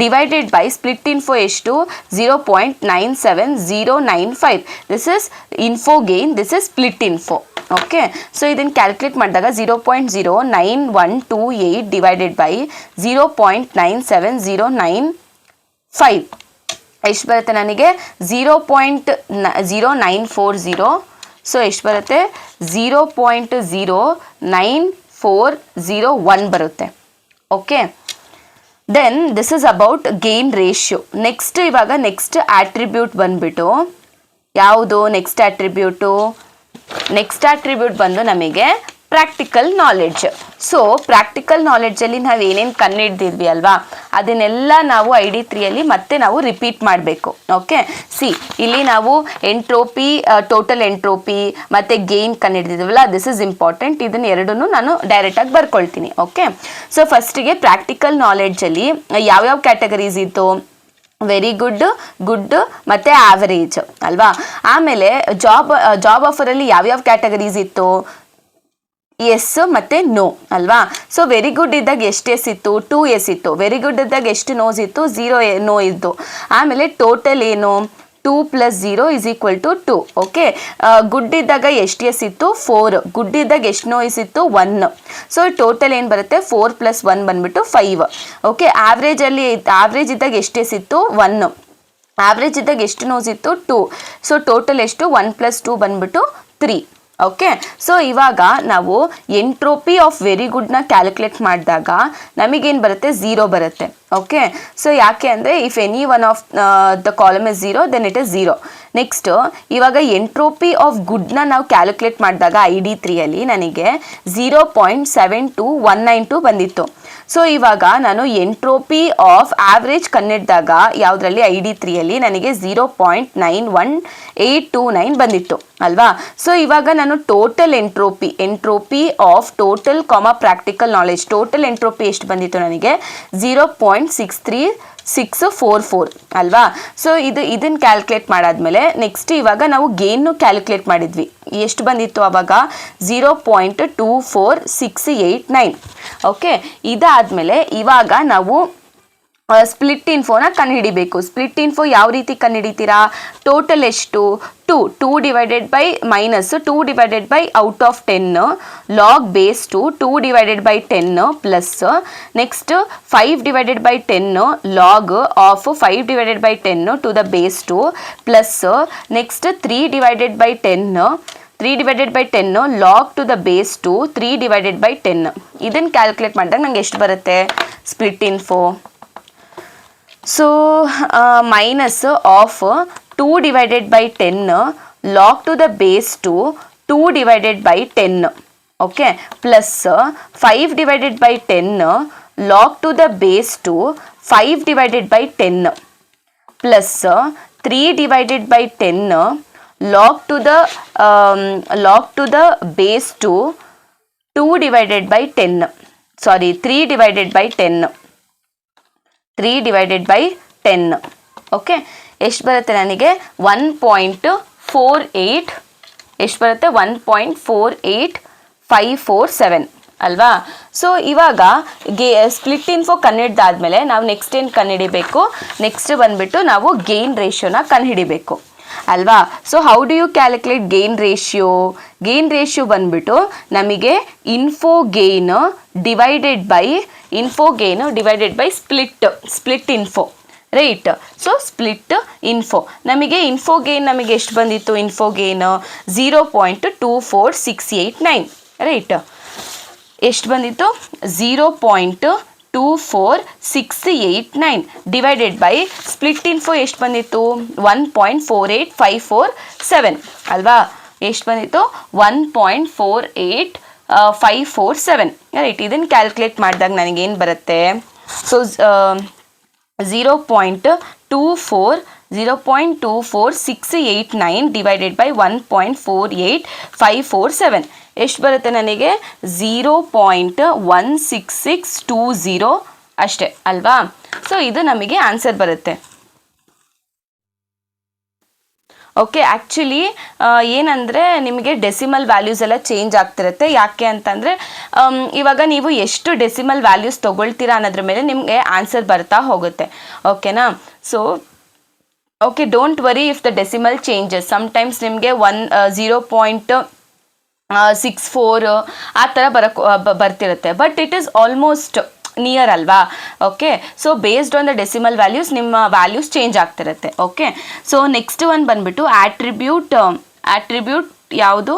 ಡಿವೈಡೆಡ್ ಬೈ ಸ್ಪ್ಲಿಟ್ ಇನ್ಫೋ ಎಷ್ಟು 0.97095. This is info gain, this is split info. Okay, so ಇದನ್ನು calculate ಮಾಡಿದಾಗ 0.09128 divided by 0.97095 ಎಷ್ಟು ಬರುತ್ತೆ ನನಗೆ 0.0940. So ಎಷ್ಟು ಬರುತ್ತೆ 0.09401 ಬರುತ್ತೆ. Okay, then this is about gain ratio. Next ಇವಾಗ ನೆಕ್ಸ್ಟ್ ಆಟ್ರಿಬ್ಯೂಟ್ ಬಂದ್ಬಿಟ್ಟು ಯಾವುದು, ನೆಕ್ಸ್ಟ್ ಆಟ್ರಿಬ್ಯೂಟ್ ಬಂದು ನಮಗೆ ಪ್ರಾಕ್ಟಿಕಲ್ ನಾಲೆಡ್ಜ್. ಸೊ ಪ್ರಾಕ್ಟಿಕಲ್ ನಾಲೆಡ್ಜಲ್ಲಿ ನಾವು ಏನೇನು ಕಂಡುಹಿಡ್ದಿದ್ವಿ ಅಲ್ವಾ, ಅದನ್ನೆಲ್ಲ ನಾವು ID3 ಮತ್ತೆ ನಾವು ರಿಪೀಟ್ ಮಾಡಬೇಕು. ಓಕೆ, ಸಿ ಇಲ್ಲಿ ನಾವು ಎಂಟ್ರೋಪಿ, ಟೋಟಲ್ ಎಂಟ್ರೋಪಿ ಮತ್ತು ಗೇನ್ ಕಂಡುಹಿಡ್ದಿದ್ವಲ್ಲ, ದಿಸ್ ಇಸ್ ಇಂಪಾರ್ಟೆಂಟ್. ಇದನ್ನು ಎರಡನ್ನೂ ನಾನು ಡೈರೆಕ್ಟಾಗಿ ಬರ್ಕೊಳ್ತೀನಿ. ಓಕೆ, ಸೊ ಫಸ್ಟಿಗೆ ಪ್ರಾಕ್ಟಿಕಲ್ ನಾಲೆಡ್ಜಲ್ಲಿ ಯಾವ್ಯಾವ ಕ್ಯಾಟಗರೀಸ್ ಇತ್ತು, ವೆರಿ ಗುಡ್, ಗುಡ್ ಮತ್ತು ಆವರೇಜ್ ಅಲ್ವಾ. ಆಮೇಲೆ ಜಾಬ್ ಆಫರಲ್ಲಿ ಯಾವ್ಯಾವ ಕ್ಯಾಟಗರೀಸ್ ಇತ್ತು, ಎಸ್ ಮತ್ತು ನೋ ಅಲ್ವಾ. ಸೊ ವೆರಿ ಗುಡ್ ಇದ್ದಾಗ ಎಷ್ಟು ಎಸ್ ಇತ್ತು, 2 ಎಸ್ ಇತ್ತು. ವೆರಿ ಗುಡ್ ಇದ್ದಾಗ ಎಷ್ಟು ನೋಸ್ ಇತ್ತು, 0 ನೋ ಇತ್ತು. ಆಮೇಲೆ ಟೋಟಲ್ ಏನು 2 + 0 = 2. ಓಕೆ, ಗುಡ್ ಇದ್ದಾಗ ಎಷ್ಟು ಎಸ್ ಇತ್ತು 4, ಗುಡ್ ಇದ್ದಾಗ ಎಷ್ಟು ನೋಯ್ಸ್ ಇತ್ತು 1. ಸೊ ಟೋಟಲ್ ಏನು ಬರುತ್ತೆ 4 + 1 ಬಂದ್ಬಿಟ್ಟು 5. ಓಕೆ, ಆವ್ರೇಜ್ ಇದ್ದಾಗ ಎಷ್ಟು ಎಸ್ ಇತ್ತು 1, ಆವ್ರೇಜ್ ಇದ್ದಾಗ ಎಷ್ಟು ನೋಸ್ ಇತ್ತು 2. ಸೊ ಟೋಟಲ್ ಎಷ್ಟು 1 + 2 ಬಂದ್ಬಿಟ್ಟು 3. ಓಕೆ, ಸೊ ಇವಾಗ ನಾವು ಎಂಟ್ರೋಪಿ ಆಫ್ ವೆರಿ ಗುಡ್ನ ಕ್ಯಾಲ್ಕುಲೇಟ್ ಮಾಡಿದಾಗ ನಮಗೇನು ಬರುತ್ತೆ 0 ಬರುತ್ತೆ. ಓಕೆ, ಸೊ ಯಾಕೆ ಅಂದರೆ if any one of the column is 0 then it is 0. Next ಇವಾಗ ಎಂಟ್ರೋಪಿ ಆಫ್ ಗುಡ್ನ ನಾವು ಕ್ಯಾಲ್ಕುಲೇಟ್ ಮಾಡಿದಾಗ ID3 ನನಗೆ 0.72192 ಬಂದಿತ್ತು. ಸೊ ಇವಾಗ ನಾನು ಎಂಟ್ರೋಪಿ ಆಫ್ ಆವ್ರೇಜ್ ಕಂಡಿಡಿದಾಗ ಯಾವುದರಲ್ಲಿ ID3 ನನಗೆ 0.91829 ಬಂದಿತ್ತು ಅಲ್ವಾ. ಸೊ ಇವಾಗ ನಾನು total entropy of total practical knowledge, total entropy ಎಷ್ಟು ಬಂದಿತ್ತು ನನಗೆ 0.63644 ಅಲ್ವಾ. ಸೊ ಇದನ್ನು ಕ್ಯಾಲ್ಕುಲೇಟ್ ಮಾಡಾದ್ಮೇಲೆ ನೆಕ್ಸ್ಟ್ ಇವಾಗ ನಾವು ಗೇನ್ನು ಕ್ಯಾಲ್ಕುಲೇಟ್ ಮಾಡಿದ್ವಿ. ಎಷ್ಟು ಬಂದಿತ್ತು ಆವಾಗ 0.24689. ಓಕೆ, ಇದಾದಮೇಲೆ ಇವಾಗ ನಾವು ಸ್ಪ್ಲಿಟ್ ಇನ್ಫೋನ ಕಂಡುಹಿಡಿಬೇಕು. ಸ್ಪ್ಲಿಟ್ ಇನ್ಫೋ ಯಾವ ರೀತಿ ಕಂಡುಹಿಡಿತೀರಾ, ಟೋಟಲ್ ಎಷ್ಟು 2 divided by minus 2 divided by out of 10 log base 2 divided by 10 plus next 5 divided by 10 log of 5 divided by 10 to the base 2 plus next 3 divided by 10 log to the base 2 3 divided by 10. ಇದನ್ನು calculate ಮಾಡಿದಾಗ ನಂಗೆ ಎಷ್ಟು ಬರುತ್ತೆ split info. So minus of 2 divided by 10 log to the base 2 divided by 10. Okay, plus 5 divided by 10 log to the base 5 divided by 10 plus 3 divided by 10 log to the base 2 divided by 10. Sorry, 3 divided by 10. 3 divided by 10. Okay, ಎಷ್ಟು ಬರುತ್ತೆ ನನಗೆ 1.48, ಎಷ್ಟು ಬರುತ್ತೆ 1.48547 ಅಲ್ವಾ. So ಇವಾಗ split info ಕಂಡುಹಿಡ್ದಾದ್ಮೇಲೆ ನಾವು next ಏನು ಕಂಡುಹಿಡಿಬೇಕು, ನೆಕ್ಸ್ಟ್ ಬಂದುಬಿಟ್ಟು ನಾವು ಗೇನ್ ರೇಷಿಯೋನ ಕಂಡುಹಿಡಿಬೇಕು ಅಲ್ವಾ. So how do you calculate gain ratio? Gain ratio ಬಂದುಬಿಟ್ಟು ನಮಗೆ info gain divided by split info, right. So split info ನಮಗೆ ಇನ್ಫೋ ಗೇನ್ ನಮಗೆ ಎಷ್ಟು ಬಂದಿತ್ತು, ಇನ್ಫೋ ಗೇನ್ 0.24689, ರೈಟ್. ಎಷ್ಟು ಬಂದಿತ್ತು 0.24689 ಡಿವೈಡೆಡ್ ಬೈ ಸ್ಪ್ಲಿಟ್ ಇನ್ಫೋ ಎಷ್ಟು ಬಂದಿತ್ತು 1.48547 ಅಲ್ವಾ. ಎಷ್ಟು ಬಂದಿತ್ತು 1.48547, ರೈಟ್. ಇದನ್ನು ಕ್ಯಾಲ್ಕುಲೇಟ್ ಮಾಡಿದಾಗ ನನಗೇನು ಬರುತ್ತೆ, ಸೊ 0.24689 0.24689 ಡಿವೈಡೆಡ್ ಬೈ 1.48547 ಎಷ್ಟು ಬರುತ್ತೆ ನನಗೆ? 0.16620 ಅಷ್ಟೇ ಅಲ್ವಾ? ಸೊ ಇದು ನಮಗೆ ಆನ್ಸರ್ ಬರುತ್ತೆ. ಓಕೆ, ಆ್ಯಕ್ಚುಲಿ ಏನಂದರೆ ನಿಮಗೆ ಡೆಸಿಮಲ್ ವ್ಯಾಲ್ಯೂಸ್ ಎಲ್ಲ ಚೇಂಜ್ ಆಗ್ತಿರುತ್ತೆ. ಯಾಕೆ ಅಂತಂದರೆ ಇವಾಗ ನೀವು ಎಷ್ಟು ಡೆಸಿಮಲ್ ವ್ಯಾಲ್ಯೂಸ್ ತೊಗೊಳ್ತೀರಾ ಅನ್ನೋದ್ರ ಮೇಲೆ ನಿಮಗೆ ಆನ್ಸರ್ ಬರ್ತಾ ಹೋಗುತ್ತೆ. ಓಕೆನಾ? So okay, don't worry if the decimal changes. Sometimes ನಿಮಗೆ 0.64 ಆ ಥರ ಬರ್ತಿರುತ್ತೆ. But it is almost near ಅಲ್ವಾ? Okay, so based on the decimal values ನಿಮ್ಮ ವ್ಯಾಲ್ಯೂಸ್ ಚೇಂಜ್ ಆಗ್ತಿರುತ್ತೆ. ಓಕೆ, ಸೊ ನೆಕ್ಸ್ಟ್ ಒನ್ ಬಂದ್ಬಿಟ್ಟು ಆಟ್ರಿಬ್ಯೂಟ್ ಯಾವುದು?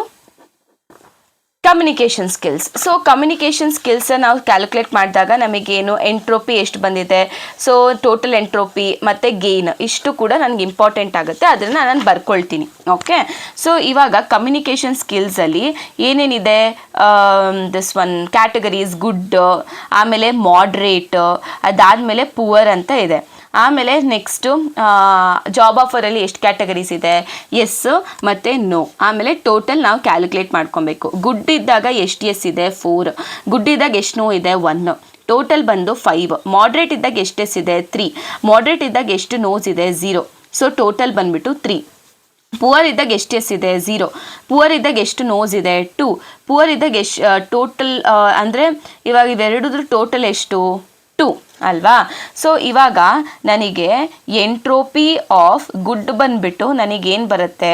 Communication skills. So communication skills ನಾವು ಕ್ಯಾಲ್ಕುಲೇಟ್ ಮಾಡಿದಾಗ ನಮಗೇನು ಎಂಟ್ರೋಪಿ ಎಷ್ಟು ಬಂದಿದೆ, ಸೊ ಟೋಟಲ್ ಎಂಟ್ರೋಪಿ ಮತ್ತು ಗೇನ್ ಇಷ್ಟು ಕೂಡ ನನಗೆ ಇಂಪಾರ್ಟೆಂಟ್ ಆಗುತ್ತೆ. ಅದನ್ನು ನಾನು ಬರ್ಕೊಳ್ತೀನಿ. ಓಕೆ, ಸೊ ಇವಾಗ ಕಮ್ಯುನಿಕೇಷನ್ ಸ್ಕಿಲ್ಸಲ್ಲಿ ಏನೇನಿದೆ? ದಿಸ್ ಒನ್ ಕ್ಯಾಟಗರೀಸ್ ಗುಡ್, ಆಮೇಲೆ ಮಾಡ್ರೇಟ್, ಅದಾದಮೇಲೆ ಪುವರ್ ಅಂತ ಇದೆ. ಆಮೇಲೆ ನೆಕ್ಸ್ಟು ಜಾಬ್ ಆಫರಲ್ಲಿ ಎಷ್ಟು ಕ್ಯಾಟಗರೀಸ್ ಇದೆ? ಎಸ್ ಮತ್ತು ನೋ. ಆಮೇಲೆ ಟೋಟಲ್ ನಾವು ಕ್ಯಾಲ್ಕುಲೇಟ್ ಮಾಡ್ಕೊಬೇಕು. ಗುಡ್ ಇದ್ದಾಗ ಎಷ್ಟು ಎಸ್ ಇದೆ? 4. ಗುಡ್ ಇದ್ದಾಗ ಎಷ್ಟು ನೋ ಇದೆ? 1. ಟೋಟಲ್ ಬಂದು 5. ಮಾಡ್ರೇಟ್ ಇದ್ದಾಗ ಎಷ್ಟು ಎಸ್ ಇದೆ? 3. ಮಾಡ್ರೇಟ್ ಇದ್ದಾಗ ಎಷ್ಟು ನೋಸ್ ಇದೆ? 0. ಸೊ ಟೋಟಲ್ ಬಂದ್ಬಿಟ್ಟು 3. ಪುವರ್ ಇದ್ದಾಗ ಎಷ್ಟು ಎಸ್ ಇದೆ? 0. ಪುವರ್ ಇದ್ದಾಗ ಎಷ್ಟು ನೋಸ್ ಇದೆ? 2. ಪುವರ್ ಇದ್ದಾಗ ಎಷ್ಟು ಟೋಟಲ್ ಅಂದರೆ ಇವಾಗ ಇವೆರಡದ್ರ ಟೋಟಲ್ ಎಷ್ಟು? 2 ಅಲ್ವಾ? ಸೊ ಇವಾಗ ನನಗೆ ಎಂಟ್ರೋಪಿ ಆಫ್ ಗುಡ್ ಬಂದುಬಿಟ್ಟು ನನಗೇನು ಬರುತ್ತೆ?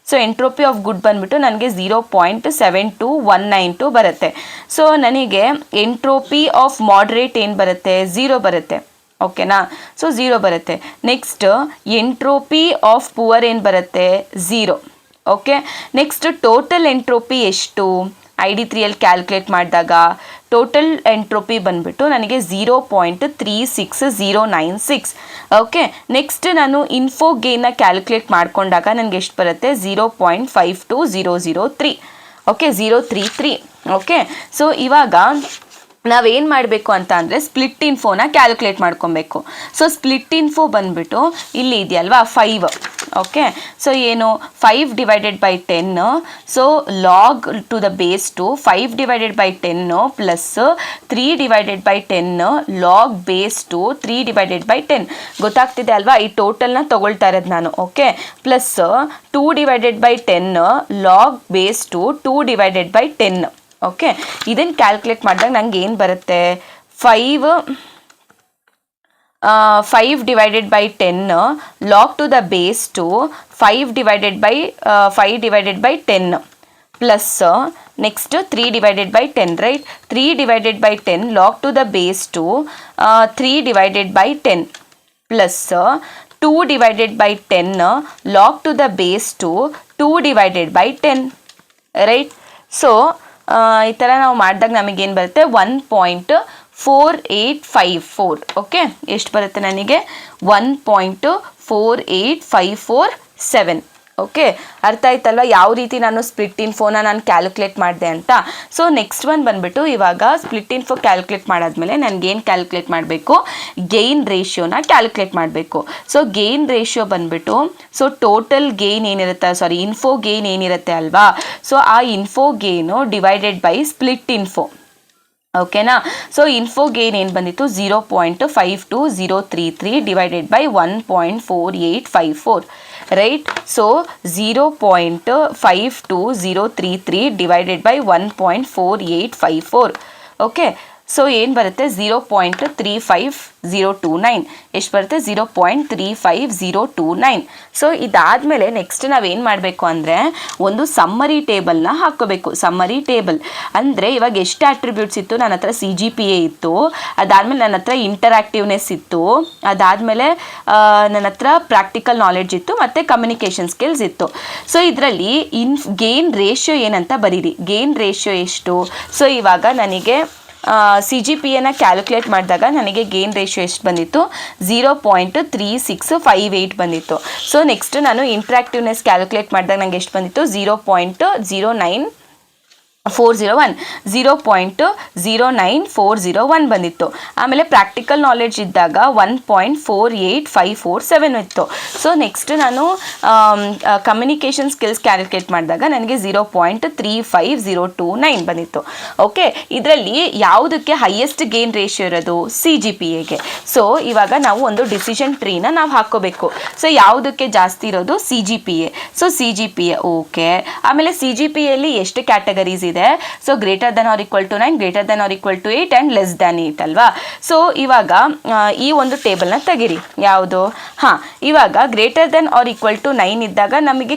ಸೊ ಎಂಟ್ರೋಪಿ ಆಫ್ ಗುಡ್ ಬಂದುಬಿಟ್ಟು ನನಗೆ 0.72192 ಬರುತ್ತೆ. ಸೊ ನನಗೆ ಎಂಟ್ರೋಪಿ ಆಫ್ ಮಾಡ್ರೇಟ್ ಏನು ಬರುತ್ತೆ? 0 ಬರುತ್ತೆ. ಓಕೆನಾ? ಸೊ 0 ಬರುತ್ತೆ. ನೆಕ್ಸ್ಟ್ ಎಂಟ್ರೋಪಿ ಆಫ್ ಪುವರ್ ಏನು ಬರುತ್ತೆ? 0. ಓಕೆ, ನೆಕ್ಸ್ಟ್ ಟೋಟಲ್ ಎಂಟ್ರೋಪಿ ಎಷ್ಟು? ID3ಯಲ್ಲಿ ಕ್ಯಾಲ್ಕುಲೇಟ್ ಮಾಡಿದಾಗ ಟೋಟಲ್ ಎಂಟ್ರೋಪಿ ಬಂದುಬಿಟ್ಟು ನನಗೆ 0.36096. ಓಕೆ, ನೆಕ್ಸ್ಟ್ ನಾನು ಇನ್ಫೋ ಗೇನ್ನ ಕ್ಯಾಲ್ಕುಲೇಟ್ ಮಾಡಿಕೊಂಡಾಗ ನನಗೆ ಎಷ್ಟು ಬರುತ್ತೆ? 0.52003. ಓಕೆ, 033. ಓಕೆ, ಸೊ ಇವಾಗ ನಾವೇನು ಮಾಡಬೇಕು ಅಂತ ಅಂದರೆ ಸ್ಪ್ಲಿಟ್ ಇನ್ಫೋನ ಕ್ಯಾಲ್ಕುಲೇಟ್ ಮಾಡ್ಕೊಬೇಕು. ಸೊ ಸ್ಪ್ಲಿಟ್ ಇನ್ಫೋ ಬಂದುಬಿಟ್ಟು ಇಲ್ಲಿ ಇದೆಯಲ್ವಾ 5. ಓಕೆ, ಸೊ ಏನು 5 divided by 10. So log to the base 2 5 divided by 10 plus 3 divided by 10 log base 2 3 divided by 10. ಗೊತ್ತಾಗ್ತಿದೆ ಅಲ್ವಾ? ಈ ಟೋಟಲ್ನ ತೊಗೊಳ್ತಾ ಇರೋದು ನಾನು. Okay, plus 2 divided by 10 log base 2 2 divided by 10. Okay, ಇದನ್ನು ಕ್ಯಾಲ್ಕುಲೇಟ್ ಮಾಡಿದಾಗ ನಂಗೆ ಏನು ಬರುತ್ತೆ? 5 divided by 10 log to the base 2 5 divided by 10 plus next 3 divided by 10, right? 3 divided by 10 log to the base 2 3 divided by 10 plus 2 divided by 10 log to the base 2 2 divided by 10, right? So ಈ ಥರ ನಾವು ಮಾಡಿದಾಗ ನಮಗೇನು ಬರುತ್ತೆ? 1.4854. Okay, ಎಷ್ಟು ಬರುತ್ತೆ ನನಗೆ? 1.48547. Okay, ಅರ್ಥ ಆಯ್ತಲ್ವ ಯಾವ ರೀತಿ ನಾನು ಸ್ಪ್ಲಿಟ್ ಇನ್ಫೋನ ನಾನು ಕ್ಯಾಲ್ಕುಲೇಟ್ ಮಾಡಿದೆ ಅಂತ. ಸೊ ನೆಕ್ಸ್ಟ್ ಒನ್ ಬಂದುಬಿಟ್ಟು ಇವಾಗ ಸ್ಪ್ಲಿಟ್ ಇನ್ಫೋ ಕ್ಯಾಲ್ಕುಲೇಟ್ ಮಾಡಾದ್ಮೇಲೆ ನನಗೇನು ಕ್ಯಾಲ್ಕುಲೇಟ್ ಮಾಡಬೇಕು? ಗೇನ್ ರೇಷಿಯೋನ ಕ್ಯಾಲ್ಕುಲೇಟ್ ಮಾಡಬೇಕು. ಸೊ ಗೇನ್ ರೇಷಿಯೋ ಬಂದುಬಿಟ್ಟು ಸೊ ಟೋಟಲ್ ಗೇನ್ ಏನಿರುತ್ತೆ, ಸಾರಿ ಇನ್ಫೋ ಗೇನ್ ಏನಿರುತ್ತೆ ಅಲ್ವಾ? ಸೊ ಆ info gain divided by split info. ಓಕೆನಾ? ಸೊ ಇನ್ಫೋ ಗೇನ್ ಏನು ಬಂದಿತ್ತು? 0.52033 divided by 1.4854, right? So 0.52033 divided by 1.4854. Okay, so ಏನು ಬರುತ್ತೆ? 0.35029. ಎಷ್ಟು ಬರುತ್ತೆ? 0.35029. ಸೊ ಇದಾದಮೇಲೆ ನೆಕ್ಸ್ಟ್ ನಾವೇನು ಮಾಡಬೇಕು ಅಂದರೆ ಒಂದು ಸಮ್ಮರಿ ಟೇಬಲ್ನ ಹಾಕ್ಕೋಬೇಕು. ಸಮ್ಮರಿ ಟೇಬಲ್ ಅಂದರೆ ಇವಾಗ ಎಷ್ಟು ಆಟ್ರಿಬ್ಯೂಟ್ಸ್ ಇತ್ತು? ನನ್ನ ಹತ್ರ CGPA ಇತ್ತು, ಅದಾದಮೇಲೆ ನನ್ನ ಹತ್ರ ಇಂಟರಾಕ್ಟಿವ್ನೆಸ್ ಇತ್ತು, ಅದಾದಮೇಲೆ ನನ್ನ ಹತ್ರ ಪ್ರಾಕ್ಟಿಕಲ್ ನಾಲೆಡ್ಜ್ ಇತ್ತು, ಮತ್ತು ಕಮ್ಯುನಿಕೇಷನ್ ಸ್ಕಿಲ್ಸ್ ಇತ್ತು. ಸೊ ಇದರಲ್ಲಿ ಗೇನ್ ರೇಷಿಯೋ ಏನಂತ ಬರೀರಿ. ಗೇನ್ ರೇಷಿಯೋ ಎಷ್ಟು? ಸೊ ಇವಾಗ ನನಗೆ CGPAನ ಕ್ಯಾಲ್ಕುಲೇಟ್ ಮಾಡಿದಾಗ ನನಗೆ ಗೇನ್ ರೇಷಿಯೋ ಎಷ್ಟು ಬಂದಿತ್ತು? 0.3658 ಬಂದಿತ್ತು. ಸೊ ನೆಕ್ಸ್ಟ್ ನಾನು ಇಂಟ್ರಾಕ್ಟಿವ್ನೆಸ್ ಕ್ಯಾಲ್ಕುಲೇಟ್ ಮಾಡಿದಾಗ ನನಗೆ ಎಷ್ಟು ಬಂದಿತ್ತು? 0.09 401 0.09401 ಬಂದಿತ್ತು. ಆಮೇಲೆ ಪ್ರಾಕ್ಟಿಕಲ್ ನಾಲೆಡ್ಜ್ ಇದ್ದಾಗ 1.48547 ಇತ್ತು. ಸೊ ನೆಕ್ಸ್ಟ್ ನಾನು ಕಮ್ಯುನಿಕೇಷನ್ ಸ್ಕಿಲ್ಸ್ ಕ್ಯಾಲ್ಕುಲೇಟ್ ಮಾಡಿದಾಗ ನನಗೆ 0.35029 ಬಂದಿತ್ತು. ಓಕೆ, ಇದರಲ್ಲಿ ಯಾವುದಕ್ಕೆ ಹೈಯೆಸ್ಟ್ ಗೇನ್ ರೇಷಿಯೋ ಇರೋದು? CGPAಗೆ. ಸೊ ಇವಾಗ ನಾವು ಒಂದು ಡಿಸಿಷನ್ ಟ್ರೀನ ನಾವು ಹಾಕೋಬೇಕು. ಸೊ ಯಾವುದಕ್ಕೆ ಜಾಸ್ತಿ ಇರೋದು? CGPA. So CGPA okay. ಆಮೇಲೆ CGPAಯಲ್ಲಿ ಎಷ್ಟು ಕ್ಯಾಟಗರೀಸ್ ಇದೆ? So greater than or equal to 9, greater than or equal to 8 and less than 8 ಅಲ್ವಾ? ಸೊ ಇವಾಗ ಈ ಒಂದು ಟೇಬಲ್ನ ತೆಗಿರಿ. ಯಾವುದು? ಇವಾಗ greater than or equal to 9 ಇದ್ದಾಗ ನಮಗೆ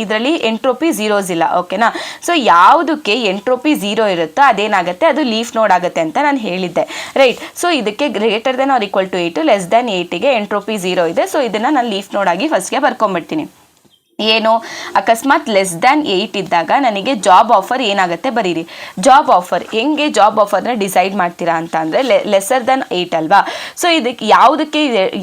ಇದರಲ್ಲಿ ಎಂಟ್ರೋಪಿ ಝೀರೋಸ್ ಇಲ್ಲ. ಓಕೆನಾ? ಸೊ ಯಾವುದಕ್ಕೆ ಎಂಟ್ರೋಪಿ ಝೀರೋ ಇರುತ್ತೋ ಅದೇನಾಗುತ್ತೆ, ಅದು ಲೀಫ್ ನೋಡ್ ಆಗುತ್ತೆ ಅಂತ ನಾನು ಹೇಳಿದ್ದೆ, ರೈಟ್? ಸೊ ಇದಕ್ಕೆ greater than or equal to 8, less than 8ಗೆ ಎಂಟ್ರೋಪಿ ಝೀರೋ ಇದೆ. ಸೊ ಇದನ್ನು ನಾನು ಲೀಫ್ ನೋಡ್ ಆಗಿ ಫಸ್ಟ್ಗೆ ಬರ್ಕೊಂಡ್ಬಿಡ್ತೀನಿ. ಏನು? ಅಕಸ್ಮಾತ್ ಲೆಸ್ ದ್ಯಾನ್ 8 ಇದ್ದಾಗ ನನಗೆ ಜಾಬ್ ಆಫರ್ ಏನಾಗುತ್ತೆ ಬರೀರಿ. ಜಾಬ್ ಆಫರ್ ಹೆಂಗೆ ಜಾಬ್ ಆಫರ್ನ ಡಿಸೈಡ್ ಮಾಡ್ತೀರಾ ಅಂತ ಅಂದರೆ ಲೆಸರ್ ದೆನ್ 8 ಅಲ್ವಾ? ಸೊ ಇದಕ್ಕೆ ಯಾವುದಕ್ಕೆ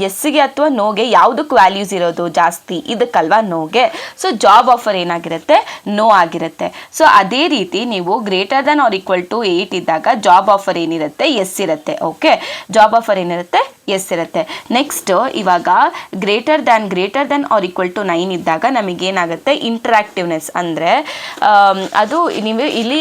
ಎಸ್ಗೆ ಅಥವಾ ನೋಗೆ ಯಾವುದಕ್ಕೆ ವ್ಯಾಲ್ಯೂಸ್ ಇರೋದು ಜಾಸ್ತಿ? ಇದಕ್ಕಲ್ವಾ, ನೋಗೆ. ಸೊ ಜಾಬ್ ಆಫರ್ ಏನಾಗಿರುತ್ತೆ? ನೋ ಆಗಿರುತ್ತೆ. ಸೊ ಅದೇ ರೀತಿ ನೀವು greater than or equal to 8 ಇದ್ದಾಗ ಜಾಬ್ ಆಫರ್ ಏನಿರುತ್ತೆ? ಎಸ್ ಇರುತ್ತೆ. ಓಕೆ, ಜಾಬ್ ಆಫರ್ ಏನಿರುತ್ತೆ? ಎಸ್ ಇರುತ್ತೆ. ನೆಕ್ಸ್ಟ್ ಇವಾಗ greater than or equal to 9 ಇದ್ದಾಗ ನಮಗೇನಾಗುತ್ತೆ? ಇಂಟ್ರಾಕ್ಟಿವ್ನೆಸ್ ಅಂದರೆ ಅದು ನೀವು ಇಲ್ಲಿ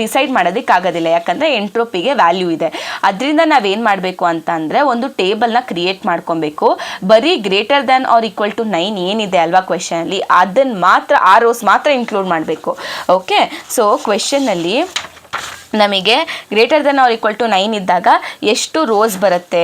ಡಿಸೈಡ್ ಮಾಡೋದಕ್ಕಾಗೋದಿಲ್ಲ, ಯಾಕಂದರೆ ಎಂಟ್ರೋಪಿಗೆ ವ್ಯಾಲ್ಯೂ ಇದೆ. ಅದರಿಂದ ನಾವೇನು ಮಾಡಬೇಕು ಅಂತ ಅಂದರೆ ಒಂದು ಟೇಬಲ್ನ ಕ್ರಿಯೇಟ್ ಮಾಡ್ಕೊಬೇಕು. ಬರೀ greater than or equal to 9 ಏನಿದೆ ಅಲ್ವಾ ಕ್ವೆಶನಲ್ಲಿ, ಅದನ್ನು ಮಾತ್ರ ಆ ರೋಸ್ ಮಾತ್ರ ಇನ್ಕ್ಲೂಡ್ ಮಾಡಬೇಕು. ಓಕೆ, ಸೊ ಕ್ವೆಶನ್ನಲ್ಲಿ ನಮಗೆ greater than or equal to 9 ಇದ್ದಾಗ ಎಷ್ಟು ರೋಸ್ ಬರುತ್ತೆ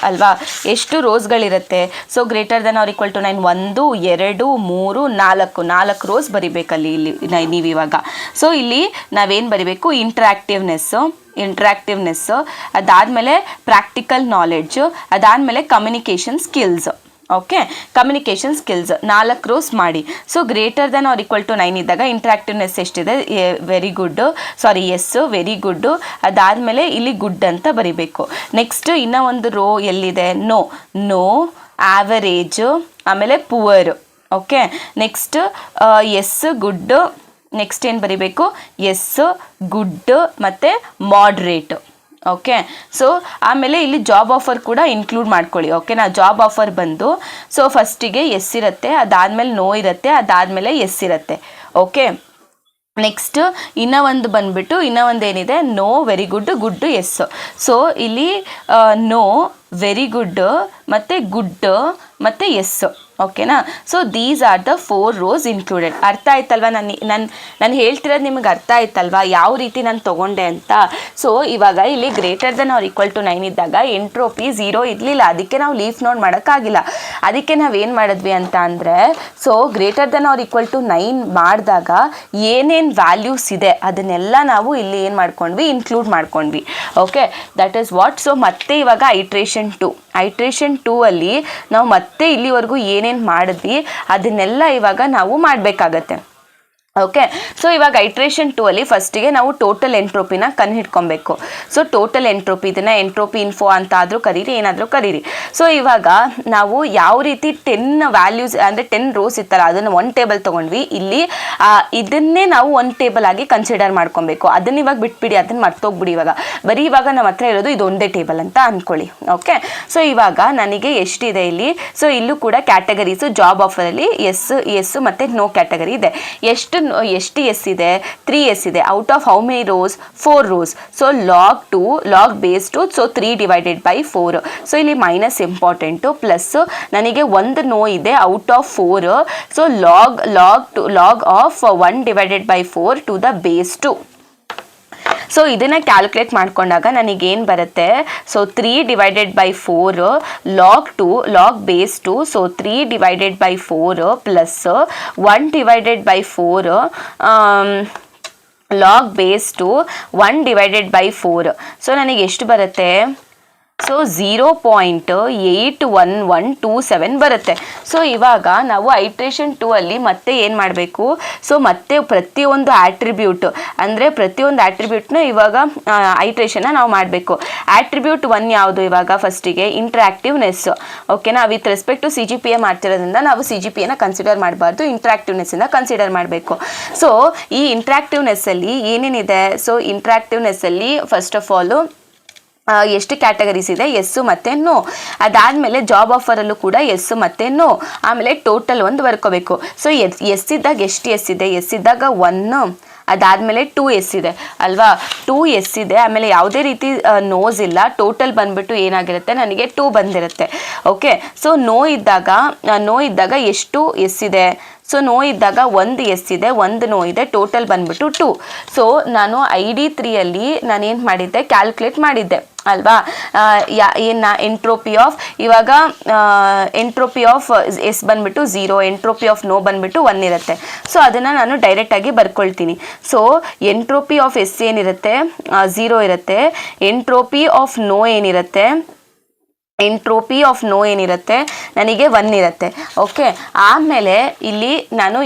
ಅಲ್ವಾ? ಎಷ್ಟು ರೋಸ್ಗಳಿರುತ್ತೆ? So greater than or equal to 9 1 2 3 4 rows ಬರಿಬೇಕಲ್ಲಿ ಇಲ್ಲಿ ನೀವಿವಾಗ. ಸೊ ಇಲ್ಲಿ ನಾವೇನು ಬರಿಬೇಕು? ಇಂಟ್ರಾಕ್ಟಿವ್ನೆಸ್ಸು, ಅದಾದಮೇಲೆ ಪ್ರಾಕ್ಟಿಕಲ್ ನಾಲೆಡ್ಜು, ಅದಾದಮೇಲೆ communication skills. Okay, communication skills 4 rows ಮಾಡಿ. So greater than or equal to 9 ಇದ್ದಾಗ ಇಂಟ್ರಾಕ್ಟಿವ್ನೆಸ್ ಎಷ್ಟಿದೆ? Very good, yes, very good, ಅದಾದಮೇಲೆ ಇಲ್ಲಿ ಗುಡ್ ಅಂತ ಬರಿಬೇಕು. ನೆಕ್ಸ್ಟ್ ಇನ್ನೂ ಒಂದು ರೋ ಎಲ್ಲಿದೆ? ನೋ, ಆವರೇಜು, ಆಮೇಲೆ poor. Okay, next yes, good, next ಏನು ಬರಿಬೇಕು? ಎಸ್, ಗುಡ್ ಮತ್ತು ಮಾಡ್ರೇಟ್. ಓಕೆ, ಸೊ ಆಮೇಲೆ ಇಲ್ಲಿ ಜಾಬ್ ಆಫರ್ ಕೂಡ ಇನ್ಕ್ಲೂಡ್ ಮಾಡ್ಕೊಳ್ಳಿ. ಓಕೆನಾ? ಜಾಬ್ ಆಫರ್ ಬಂದು ಸೊ ಫಸ್ಟಿಗೆ ಎಸ್ ಇರುತ್ತೆ, ಅದಾದಮೇಲೆ ನೋ ಇರುತ್ತೆ, ಅದಾದಮೇಲೆ ಎಸ್ ಇರುತ್ತೆ. ಓಕೆ, ನೆಕ್ಸ್ಟ್ ಇನ್ನೂ ಒಂದು ಏನಿದೆ? No, very good, good, yes. So ಇಲ್ಲಿ ನೋ, ವೆರಿ ಗುಡ್ ಮತ್ತು ಗುಡ್ ಮತ್ತು ಎಸ್. ಓಕೆನಾ? So these are the 4 rows included. ಅರ್ಥ ಆಯ್ತಲ್ವಾ? ನಾನು ಹೇಳ್ತಿರೋದು ನಿಮಗೆ ಅರ್ಥ ಆಯ್ತಲ್ವಾ ಯಾವ ರೀತಿ ನಾನು ತೊಗೊಂಡೆ ಅಂತ? ಸೊ ಇವಾಗ ಇಲ್ಲಿ greater than or equal to 9 ಇದ್ದಾಗ ಎಂಟ್ರೋಪಿ ಝೀರೋ ಇರಲಿಲ್ಲ, ಅದಕ್ಕೆ ನಾವು ಲೀಫ್ ನೋಡ್ ಮಾಡೋಕ್ಕಾಗಿಲ್ಲ. ಅದಕ್ಕೆ ನಾವೇನು ಮಾಡಿದ್ವಿ ಅಂತ ಅಂದರೆ, so greater than or equal to 9 ಮಾಡಿದಾಗ ಏನೇನು ವ್ಯಾಲ್ಯೂಸ್ ಇದೆ ಅದನ್ನೆಲ್ಲ ನಾವು ಇಲ್ಲಿ ಏನು ಮಾಡ್ಕೊಂಡ್ವಿ? ಇನ್ಕ್ಲೂಡ್ ಮಾಡ್ಕೊಂಡ್ವಿ. Okay, that is what. So ಮತ್ತೆ ಇವಾಗ ಐಟ್ರೇಷನ್ 2 ಅಲ್ಲಿ ನಾವು ಮತ್ತೆ ಇಲ್ಲಿವರೆಗೂ ಏನೇನು ಮಾಡಿದ್ವಿ ಅದನ್ನೆಲ್ಲ ಇವಾಗ ನಾವು ಮಾಡಬೇಕಾಗತ್ತೆ. ಓಕೆ, ಸೊ ಇವಾಗ ಐಟ್ರೇಷನ್ 2 ಅಲ್ಲಿ ಫಸ್ಟಿಗೆ ನಾವು ಟೋಟಲ್ ಎಂಟ್ರೋಪಿನ ಕಂಡುಹಿಡ್ಕೊಬೇಕು. ಸೊ ಟೋಟಲ್ ಎಂಟ್ರೋಪಿ, ಇದನ್ನು ಎಂಟ್ರೋಪಿ ಇನ್ಫೋ ಅಂತ ಆದರೂ ಕರೀರಿ, ಏನಾದರೂ ಕರೀರಿ. ಸೊ ಇವಾಗ ನಾವು ಯಾವ ರೀತಿ 10 ವ್ಯಾಲ್ಯೂಸ್ ಅಂದರೆ 10 ರೋಸ್ ಇತ್ತಲ್ಲ ಅದನ್ನು 1 ಟೇಬಲ್ ತೊಗೊಂಡ್ವಿ. ಇಲ್ಲಿ ಇದನ್ನೇ ನಾವು 1 ಟೇಬಲ್ ಆಗಿ ಕನ್ಸಿಡರ್ ಮಾಡ್ಕೊಬೇಕು. ಅದನ್ನ ಇವಾಗ ಬಿಟ್ಬಿಡಿ, ಅದನ್ನು ಮರ್ತೋಗ್ಬಿಡಿ. ಇವಾಗ ನಮ್ಮ ಹತ್ರ ಇರೋದು ಇದೊಂದೇ ಟೇಬಲ್ ಅಂತ ಅಂದ್ಕೊಳ್ಳಿ. ಓಕೆ, ಸೊ ಇವಾಗ ನನಗೆ ಎಷ್ಟಿದೆ ಇಲ್ಲಿ? ಸೊ ಇಲ್ಲೂ ಕೂಡ ಕ್ಯಾಟಗರೀಸು ಜಾಬ್ ಆಫರಲ್ಲಿ ಎಸ್ ಮತ್ತು ನೋ ಕ್ಯಾಟಗರಿ ಇದೆ. ಎಷ್ಟು ಎಸ್ ಇದೆ? 3 ಎಸ್ ಇದೆ. Out of how many rows? 4 rows. So log base 2, so 3 divided by 4. So ಇಲ್ಲಿ ಮೈನಸ್ ಇಂಪಾರ್ಟೆಂಟು, ಪ್ಲಸ್ ನನಗೆ ಒಂದು ನೋ ಇದೆ out of 4. So log of 1 divided by 4 to the base 2. So ಇದನ್ನು calculate ಮಾಡ್ಕೊಂಡಾಗ ನನಗೇನು ಬರುತ್ತೆ? So 3 divided by 4 log base 2. So 3 divided by 4 plus 1 divided by 4 log base 2 1 divided by 4. So ನನಗೆ ಎಷ್ಟು ಬರುತ್ತೆ? ಸೊ 0.81127 ಬರುತ್ತೆ. ಸೊ ಇವಾಗ ನಾವು ಐಟ್ರೇಷನ್ 2 ಅಲ್ಲಿ ಮತ್ತೆ ಏನು ಮಾಡಬೇಕು, ಸೊ ಮತ್ತೆ ಪ್ರತಿಯೊಂದು ಆಟ್ರಿಬ್ಯೂಟ್ ಅಂದರೆ ಪ್ರತಿಯೊಂದು ಆಟ್ರಿಬ್ಯೂಟ್ನ ಇವಾಗ ಐಟ್ರೇಷನ್ನ ನಾವು ಮಾಡಬೇಕು. ಆಟ್ರಿಬ್ಯೂಟ್ 1 ಯಾವುದು ಇವಾಗ ಫಸ್ಟಿಗೆ ಇಂಟ್ರಾಕ್ಟಿವ್ನೆಸ್. ಓಕೆನಾ, ವಿತ್ ರೆಸ್ಪೆಕ್ಟ್ ಟು CGPA ಮಾಡ್ತಿರೋದ್ರಿಂದ ನಾವು CGPAನ ಕನ್ಸಿಡರ್ ಮಾಡಬಾರ್ದು, ಇಂಟ್ರಾಕ್ಟಿವ್ನೆಸ್ಸನ್ನು ಕನ್ಸಿಡರ್ ಮಾಡಬೇಕು. ಸೊ ಈ ಇಂಟ್ರಾಕ್ಟಿವ್ನೆಸ್ಸಲ್ಲಿ ಏನೇನಿದೆ, ಸೊ ಇಂಟ್ರಾಕ್ಟಿವ್ನೆಸ್ಸಲ್ಲಿ ಫಸ್ಟ್ ಆಫ್ ಆಲು ಎಷ್ಟು ಕ್ಯಾಟಗರೀಸ್ ಇದೆ, ಎಸ್ಸು ಮತ್ತು ನೋ. ಅದಾದಮೇಲೆ ಜಾಬ್ ಆಫರಲ್ಲೂ ಕೂಡ ಎಸ್ಸು ಮತ್ತು ನೋ. ಆಮೇಲೆ ಟೋಟಲ್ ಒಂದು ಬರ್ಕೋಬೇಕು. ಸೊ ಎಸ್ ಇದ್ದಾಗ ಎಷ್ಟು ಎಸ್ ಇದೆ, ಎಸ್ ಇದ್ದಾಗ 1, ಅದಾದಮೇಲೆ 2 ಎಸ್ ಇದೆ ಅಲ್ವಾ, 2 ಎಸ್ ಇದೆ. ಆಮೇಲೆ ಯಾವುದೇ ರೀತಿ ನೋಸ್ ಇಲ್ಲ. ಟೋಟಲ್ ಬಂದ್ಬಿಟ್ಟು ಏನಾಗಿರುತ್ತೆ, ನನಗೆ 2 ಬಂದಿರುತ್ತೆ. ಓಕೆ, ಸೊ ನೋ ಇದ್ದಾಗ ಎಷ್ಟು ಎಸ್ ಇದೆ, ಸೊ ನೋ ಇದ್ದಾಗ 1 ಎಸ್ ಇದೆ, 1 ನೋ ಇದೆ, ಟೋಟಲ್ ಬಂದ್ಬಿಟ್ಟು 2. ಸೊ ನಾನು ID3ಅಲ್ಲಿ ನಾನೇನು ಮಾಡಿದ್ದೆ, ಕ್ಯಾಲ್ಕುಲೇಟ್ ಮಾಡಿದ್ದೆ ಅಲ್ವಾ, ಎಂಟ್ರೋಪಿ ಆಫ್ ಇವಾಗ ಎಂಟ್ರೋಪಿ ಆಫ್ ಎಸ್ ಬಂದ್ಬಿಟ್ಟು 0, ಎಂಟ್ರೋಪಿ ಆಫ್ ನೋ ಬಂದ್ಬಿಟ್ಟು 1 ಇರುತ್ತೆ. ಸೊ ಅದನ್ನು ನಾನು ಡೈರೆಕ್ಟಾಗಿ ಬರ್ಕೊಳ್ತೀನಿ. ಸೊ ಎಂಟ್ರೋಪಿ ಆಫ್ ಎಸ್ ಏನಿರುತ್ತೆ 0 ಇರುತ್ತೆ, ಎಂಟ್ರೋಪಿ ಆಫ್ ನೋ ಏನಿರುತ್ತೆ, ನನಗೆ 1 ಇರುತ್ತೆ. ಓಕೆ, ಆಮೇಲೆ ಇಲ್ಲಿ ನಾನು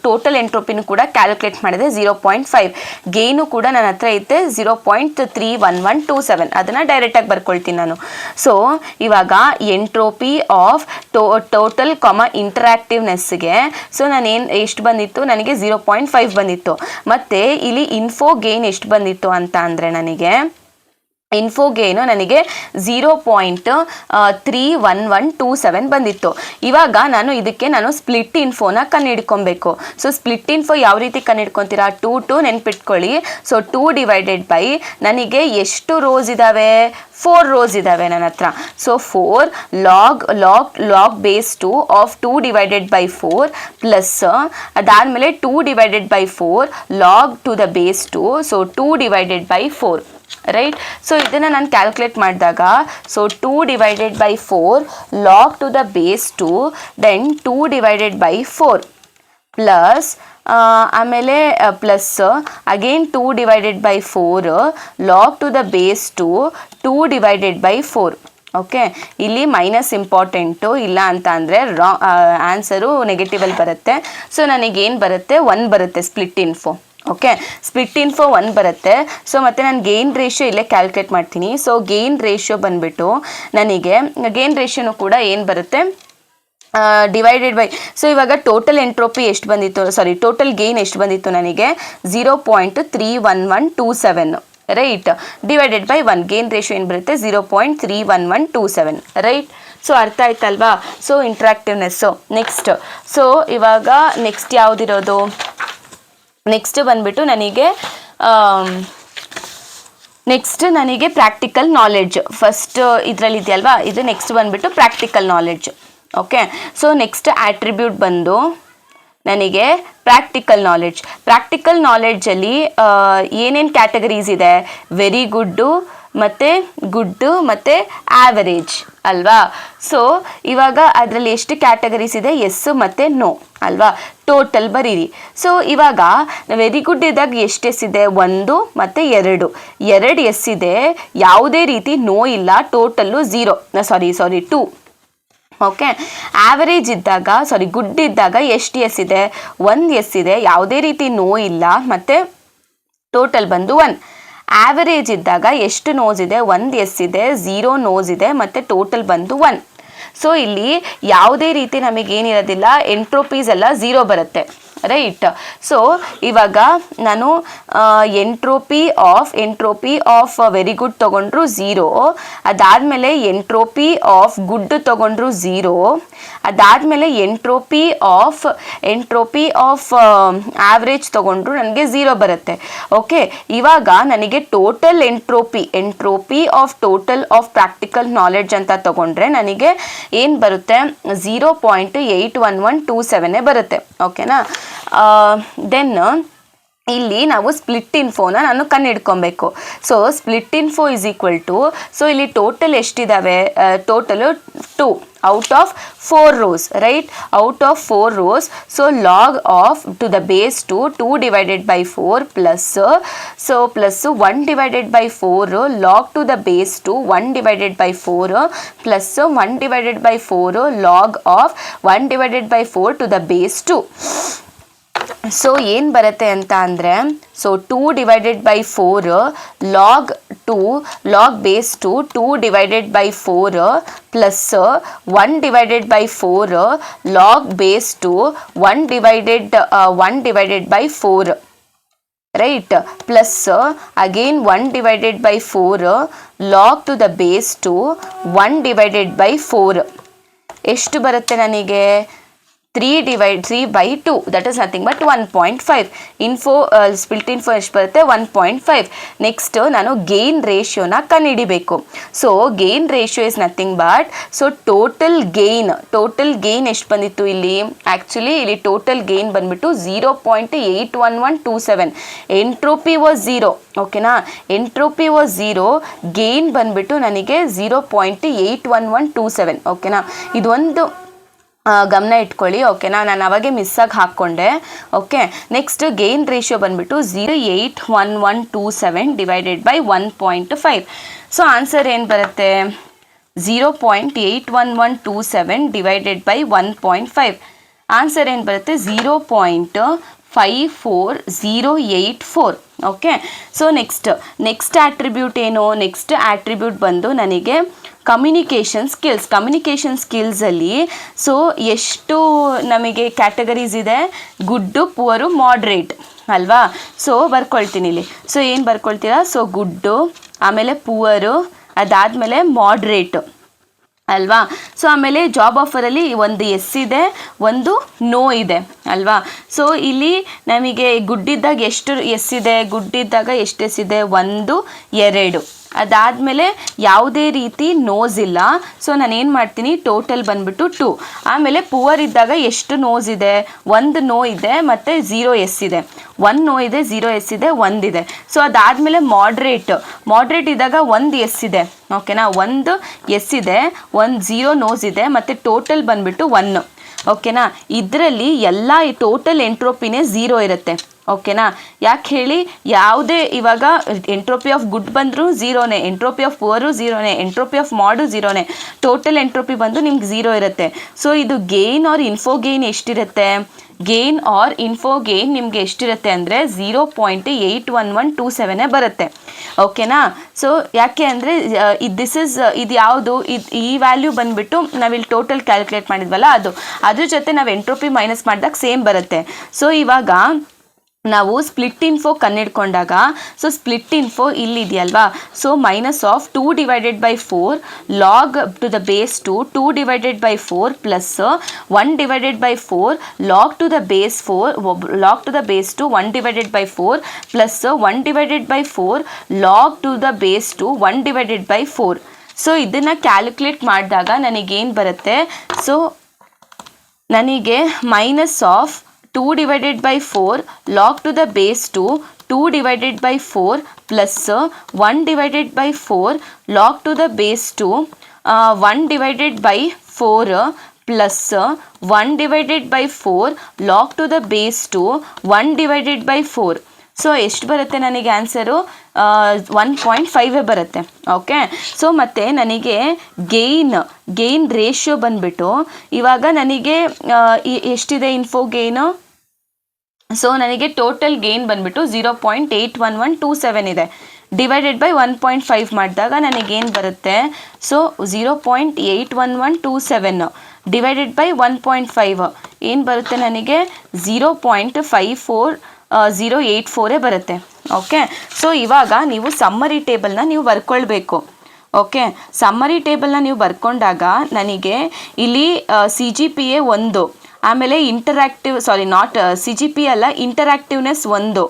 ಟೋಟಲ್ ಎಂಟ್ರೋಪಿನೂ ಕೂಡ ಕ್ಯಾಲ್ಕುಲೇಟ್ ಮಾಡಿದೆ 0.5. ಗೇನು ಕೂಡ ನನ್ನ ಹತ್ರ ಐತೆ 0.31127. ಅದನ್ನು ಡೈರೆಕ್ಟಾಗಿ ಬರ್ಕೊಳ್ತೀನಿ ನಾನು. ಸೊ ಇವಾಗ ಎಂಟ್ರೋಪಿ ಆಫ್ ಟೋಟಲ್ ಇಂಟ್ರಾಕ್ಟಿವ್ನೆಸ್ಗೆ ಸೊ ಎಷ್ಟು ಬಂದಿತ್ತು, ನನಗೆ 0.5 ಬಂದಿತ್ತು. ಮತ್ತು ಇಲ್ಲಿ ಇನ್ಫೋ ಗೇನ್ ಎಷ್ಟು ಬಂದಿತ್ತು ಅಂತ ಅಂದರೆ ನನಗೆ ಇನ್ಫೋ ಗೇನು ನನಗೆ 0.31127 ಬಂದಿತ್ತು. ಇವಾಗ ನಾನು ಸ್ಪ್ಲಿಟ್ ಇನ್ಫೋನ ಕಂಡುಹಿಡ್ಕೊಬೇಕು. ಸೊ ಸ್ಪ್ಲಿಟ್ ಇನ್ಫೋ ಯಾವ ರೀತಿ ಕಂಡುಹಿಡ್ಕೊತೀರಾ, 2 ನೆನ್ಪಿಟ್ಕೊಳ್ಳಿ. ಸೊ 2 ಡಿವೈಡೆಡ್ ಬೈ ನನಗೆ ಎಷ್ಟು ರೋಸ್ ಇದ್ದಾವೆ, 4 ರೋಸ್ ಇದ್ದಾವೆ ನನ್ನ ಹತ್ರ. So 4 log base 2 of 2 divided by 4 plus ಅದಾದಮೇಲೆ 2 divided by 4 log to the base 2. So 2 divided by 4 right. So ಇದನ್ನು ನಾನು ಕ್ಯಾಲ್ಕುಲೇಟ್ ಮಾಡಿದಾಗ so 2 divided by 4 log to the base 2 then 2 divided by 4 plus ಆಮೇಲೆ plus again 2 divided by 4 log to the base 2 divided by 4. Okay, ಇಲ್ಲಿ minus important, ಇಲ್ಲ ಅಂತ ಅಂದರೆ answer ನೆಗೆಟಿವಲ್ಲಿ ಬರುತ್ತೆ. So ನನಗೇನು ಬರುತ್ತೆ, 1 ಬರುತ್ತೆ split info. Okay, split info 1 ಬರುತ್ತೆ. ಸೊ ಮತ್ತು ನಾನು ಗೇನ್ ರೇಷಿಯೋ ಇಲ್ಲೇ ಕ್ಯಾಲ್ಕುಲೇಟ್ ಮಾಡ್ತೀನಿ. ಸೊ ಗೇನ್ ರೇಷಿಯೋ ಬಂದುಬಿಟ್ಟು ನನಗೆ ಗೇನ್ ರೇಷಿಯೋನು ಕೂಡ ಏನು ಬರುತ್ತೆ, ಡಿವೈಡೆಡ್ ಬೈ ಸೊ ಇವಾಗ ಟೋಟಲ್ ಎಂಟ್ರೋಪಿ ಎಷ್ಟು ಬಂದಿತ್ತು, ಟೋಟಲ್ ಗೇನ್ ಎಷ್ಟು ಬಂದಿತ್ತು ನನಗೆ 0.31127 right, divided by 1. Gain ratio ಏನು ಬರುತ್ತೆ 0.31127 ರೈಟ್. ಸೊ ಅರ್ಥ ಆಯ್ತಲ್ವಾ. So interactiveness next. ಸೊ ಇವಾಗ ನೆಕ್ಸ್ಟ್ ಯಾವುದಿರೋದು, ನೆಕ್ಸ್ಟ್ ಬಂದುಬಿಟ್ಟು ನನಗೆ ಪ್ರಾಕ್ಟಿಕಲ್ ನಾಲೆಡ್ಜ್ ಫಸ್ಟ್ ಇದರಲ್ಲಿ ಇದೆಯಲ್ವಾ, ಇದು ನೆಕ್ಸ್ಟ್ ಬಂದುಬಿಟ್ಟು practical knowledge. Okay, so next attribute ಬಂದು ನನಗೆ ಪ್ರಾಕ್ಟಿಕಲ್ ನಾಲೆಡ್ಜಲ್ಲಿ ಏನೇನು ಕ್ಯಾಟಗರೀಸ್ ಇದೆ, ವೆರಿ ಗುಡ್ಡು ಮತ್ತು ಆ್ಯಾವರೇಜ್ ಅಲ್ವಾ. ಸೊ ಇವಾಗ ಅದರಲ್ಲಿ ಎಷ್ಟು ಕ್ಯಾಟಗರೀಸ್ ಇದೆ, ಎಸ್ಸು ಮತ್ತು ನೋ ಅಲ್ವಾ, ಟೋಟಲ್ ಬರೀರಿ. ಸೊ ಇವಾಗ ವೆರಿ ಗುಡ್ ಇದ್ದಾಗ ಎಷ್ಟು ಎಸ್ ಇದೆ, 1 ಮತ್ತು 2 ಎಸ್ ಇದೆ, ಯಾವುದೇ ರೀತಿ ನೋ ಇಲ್ಲ, ಟೋಟಲ್ಲು 2. ಓಕೆ, ಆ್ಯಾವರೇಜ್ ಇದ್ದಾಗ ಗುಡ್ ಇದ್ದಾಗ ಎಷ್ಟು ಎಸ್ ಇದೆ, 1 ಎಸ್ ಇದೆ, ಯಾವುದೇ ರೀತಿ ನೋ ಇಲ್ಲ, ಮತ್ತು ಟೋಟಲ್ ಬಂದು 1. ಆ್ಯಾವರೇಜ್ ಇದ್ದಾಗ ಎಷ್ಟು ನೋಸ್ ಇದೆ, 1 ಎಸ್ ಇದೆ, 0 ನೋಸ್ ಇದೆ, ಮತ್ತು ಟೋಟಲ್ ಬಂದು 1. ಸೊ ಇಲ್ಲಿ ಯಾವುದೇ ರೀತಿ ನಮಗೇನಿರೋದಿಲ್ಲ, ಎಂಟ್ರೋಪೀಸ್ ಎಲ್ಲ 0 ಬರುತ್ತೆ ರೈಟ್. ಸೊ ಇವಾಗ ನಾನು ಎಂಟ್ರೋಪಿ ಆಫ್ ವೆರಿ ಗುಡ್ ತೊಗೊಂಡ್ರು 0, ಅದಾದಮೇಲೆ ಎಂಟ್ರೋಪಿ ಆಫ್ ಗುಡ್ ತೊಗೊಂಡ್ರು 0, ಅದಾದಮೇಲೆ ಎಂಟ್ರೋಪಿ ಆಫ್ ಆವ್ರೇಜ್ ತೊಗೊಂಡ್ರು ನನಗೆ 0 ಬರುತ್ತೆ. ಓಕೆ, ಇವಾಗ ನನಗೆ total entropy of practical knowledge ಅಂತ ತೊಗೊಂಡ್ರೆ ನನಗೆ ಏನು ಬರುತ್ತೆ, 0.81127 ಬರುತ್ತೆ. ಓಕೆನಾ. ದೆನ್ ಇಲ್ಲಿ ನಾವು ಸ್ಪ್ಲಿಟ್ ಇನ್ಫೋನ ನಾನು ಕಂಡುಹಿಡ್ಕೊಬೇಕು. So split info is equal to, so ಇಲ್ಲಿ ಟೋಟಲ್ ಎಷ್ಟಿದ್ದಾವೆ, total 2 out of 4 rows, right? Out of 4 rows, so log of to the base 2 divided by 4 plus, so plus 1 divided by 4 log to the base 2 1 divided by 4 plus 1 divided by 4 log of 1 divided by 4 to the base 2. So ಏನು ಬರುತ್ತೆ ಅಂತ ಅಂದರೆ, so 2 divided by 4 log 2 log base 2 divided by 4 plus 1 divided by 4 log base 2 1 divided by 4, right, plus again 1 divided by 4 log to the base 2 1 divided by 4. ಎಷ್ಟು ಬರುತ್ತೆ ನನಗೆ? 3 by 2, that is nothing but 1.5. Info split info ಎಷ್ಟು ಬರುತ್ತೆ? 1.5. Next ನಾನು gain ರೇಷಿಯೋನ ಕಂಡುಹಿಡಿಬೇಕು. So gain ratio is nothing but, so total gain ಎಷ್ಟು ಬಂದಿತ್ತು ಇಲ್ಲಿ? ಆ್ಯಕ್ಚುಲಿ ಇಲ್ಲಿ ಟೋಟಲ್ ಗೇನ್ ಬಂದ್ಬಿಟ್ಟು 0.81127. ಎಂಟ್ರೋಪಿ ವಾಸ್ 0, ಓಕೆನಾ? ಎಂಟ್ರೋಪಿ ವಾಸ್ 0, ಗೇನ್ ಬಂದ್ಬಿಟ್ಟು ನನಗೆ 0.81127, ಓಕೆನಾ? ಇದೊಂದು ಗಮನ ಇಟ್ಕೊಳ್ಳಿ, ಓಕೆನಾ? ನಾನು ಅವಾಗೆ ಮಿಸ್ಸಾಗಿ ಹಾಕ್ಕೊಂಡೆ. ಓಕೆ, ನೆಕ್ಸ್ಟ್ ಗೇನ್ ರೇಷಿಯೋ ಬಂದ್ಬಿಟ್ಟು 0.81127 ಡಿವೈಡೆಡ್ ಬೈ 1.5. ಸೊ ಆನ್ಸರ್ ಏನು ಬರುತ್ತೆ? 0.81127 ಡಿವೈಡೆಡ್ ಬೈ 1.5. ಆನ್ಸರ್ ಏನು ಬರುತ್ತೆ? 0.54084. ಓಕೆ, ಸೊ ನೆಕ್ಸ್ಟ್ ಆಟ್ರಿಬ್ಯೂಟ್ ಏನು? ನೆಕ್ಸ್ಟ್ ಆಟ್ರಿಬ್ಯೂಟ್ ಬಂದು ನನಗೆ ಕಮ್ಯುನಿಕೇಷನ್ ಸ್ಕಿಲ್ಸಲ್ಲಿ ಸೊ ಎಷ್ಟು ನಮಗೆ ಕ್ಯಾಟಗರೀಸ್ ಇದೆ? ಗುಡ್ಡು, ಪುವರು, ಮಾಡ್ರೇಟ್ ಅಲ್ವಾ? ಸೊ ಬರ್ಕೊಳ್ತೀನಿ ಇಲ್ಲಿ. ಸೊ ಏನು ಬರ್ಕೊಳ್ತೀರಾ? ಸೊ ಗುಡ್ಡು, ಆಮೇಲೆ ಪುವರು, ಅದಾದಮೇಲೆ ಮಾಡ್ರೇಟು ಅಲ್ವಾ? ಸೊ ಆಮೇಲೆ ಜಾಬ್ ಆಫರಲ್ಲಿ ಒಂದು ಎಸ್ ಇದೆ, ಒಂದು ನೋ ಇದೆ ಅಲ್ವಾ? ಸೊ ಇಲ್ಲಿ ನಮಗೆ ಗುಡ್ಡಿದ್ದಾಗ ಎಷ್ಟು ಎಸ್ ಇದೆ, ಗುಡ್ಡಿದ್ದಾಗ ಎಷ್ಟು ಎಸ್ ಇದೆ? 1 2. ಅದಾದಮೇಲೆ ಯಾವುದೇ ರೀತಿ ನೋಸ್ ಇಲ್ಲ. ಸೊ ನಾನೇನು ಮಾಡ್ತೀನಿ? ಟೋಟಲ್ ಬಂದ್ಬಿಟ್ಟು 2. ಆಮೇಲೆ ಪುವರ್ ಇದ್ದಾಗ ಎಷ್ಟು ನೋಸ್ ಇದೆ? 1 ನೋ ಇದೆ ಮತ್ತು 0 ಎಸ್ ಇದೆ. 1 ನೋ ಇದೆ, 0 ಎಸ್ ಇದೆ, 1 ಇದೆ. ಸೊ ಅದಾದಮೇಲೆ ಮಾಡ್ರೇಟ್ ಇದ್ದಾಗ 1 ಎಸ್ ಇದೆ, ಓಕೆನಾ? 1 ಎಸ್ ಇದೆ, 1 0 ನೋಸ್ ಇದೆ ಮತ್ತು ಟೋಟಲ್ ಬಂದ್ಬಿಟ್ಟು 1, ಓಕೆನಾ? ಇದರಲ್ಲಿ ಎಲ್ಲ ಟೋಟಲ್ ಎಂಟ್ರೋಪಿನೇ 0 ಇರುತ್ತೆ, ಓಕೆನಾ? ಯಾಕೆ ಹೇಳಿ? ಯಾವುದೇ ಇವಾಗ ಎಂಟ್ರೋಪಿ ಆಫ್ ಗುಡ್ ಬಂದರೂ 0ನೇ, entropy of poor 0ನೇ, entropy of ಮಾಡು 0ನೇ, ಟೋಟಲ್ ಎಂಟ್ರೋಪಿ ಬಂದು ನಿಮ್ಗೆ 0 ಇರುತ್ತೆ. ಸೊ ಇದು ಗೇನ್ ಆರ್ ಇನ್ಫೋ ಗೇನ್ ಎಷ್ಟಿರುತ್ತೆ? ಗೇನ್ ಆರ್ ಇನ್ಫೋ ಗೇನ್ ನಿಮಗೆ ಎಷ್ಟಿರುತ್ತೆ ಅಂದರೆ 0.81127 ಬರುತ್ತೆ, ಓಕೆನಾ? ಸೊ ಯಾಕೆ ಅಂದರೆ ಇದು ಯಾವುದು? ಈ ವ್ಯಾಲ್ಯೂ ಬಂದುಬಿಟ್ಟು ನಾವಿಲ್ಲಿ ಟೋಟಲ್ ಕ್ಯಾಲ್ಕುಲೇಟ್ ಮಾಡಿದ್ವಲ್ಲ, ಅದ್ರ ಜೊತೆ ನಾವು ಎಂಟ್ರೋಪಿ ಮೈನಸ್ ಮಾಡಿದಾಗ ಸೇಮ್ ಬರುತ್ತೆ. ಸೊ ಇವಾಗ ನಾವು ಸ್ಪ್ಲಿಟ್ ಇನ್ಫೋ ಕಂಡುಹಿಡ್ಕೊಂಡಾಗ, ಸೊ ಸ್ಪ್ಲಿಟ್ ಇನ್ಫೋ ಇಲ್ಲಿದೆಯಲ್ವಾ? So minus of 2 divided by 4 log to the base 2 divided by 4 plus 1 divided by 4 log to the base 2 1 divided by 4 plus 1 divided by 4 log to the base 2 1 divided by 4. So ಇದನ್ನು calculate ಮಾಡಿದಾಗ ನನಗೇನು ಬರುತ್ತೆ? So ನನಗೆ minus of 2 divided by 4 log to the base 2 divided by 4 plus 1 divided by 4 log to the base 2 1 divided by 4 plus 1 divided by 4 log to the base 2 1 divided by 4. So ಎಷ್ಟು ಬರುತ್ತೆ ನನಗೆ answer? 1.5 ಬರುತ್ತೆ, okay? So ಮತ್ತು ನನಗೆ gain ratio ಬಂದುಬಿಟ್ಟು ಇವಾಗ ನನಗೆ ಎಷ್ಟಿದೆ ಇನ್ಫೋ ಗೇನು? ಸೊ ನನಗೆ ಟೋಟಲ್ ಗೇನ್ ಬಂದುಬಿಟ್ಟು 0.81127 ಇದೆ, ಡಿವೈಡೆಡ್ ಬೈ 1.5 ಮಾಡಿದಾಗ ನನಗೇನು ಬರುತ್ತೆ? ಸೊ 0.81127 ಡಿವೈಡೆಡ್ ಬೈ 1.5 ಏನು ಬರುತ್ತೆ ನನಗೆ? 0.54084 ಬರುತ್ತೆ, ಓಕೆ? ಸೊ ಇವಾಗ ನೀವು ಸಮ್ಮರಿ ಟೇಬಲ್ನ ನೀವು ಬರ್ಕೊಳ್ಬೇಕು, ಓಕೆ? ಸಮ್ಮರಿ ಟೇಬಲ್ನ ನೀವು ಬರ್ಕೊಂಡಾಗ ನನಗೆ ಇಲ್ಲಿ CGPA 1, ಆಮೇಲೆ CGPA ಅಲ್ಲ, ಇಂಟರಾಕ್ಟಿವ್ನೆಸ್ 1,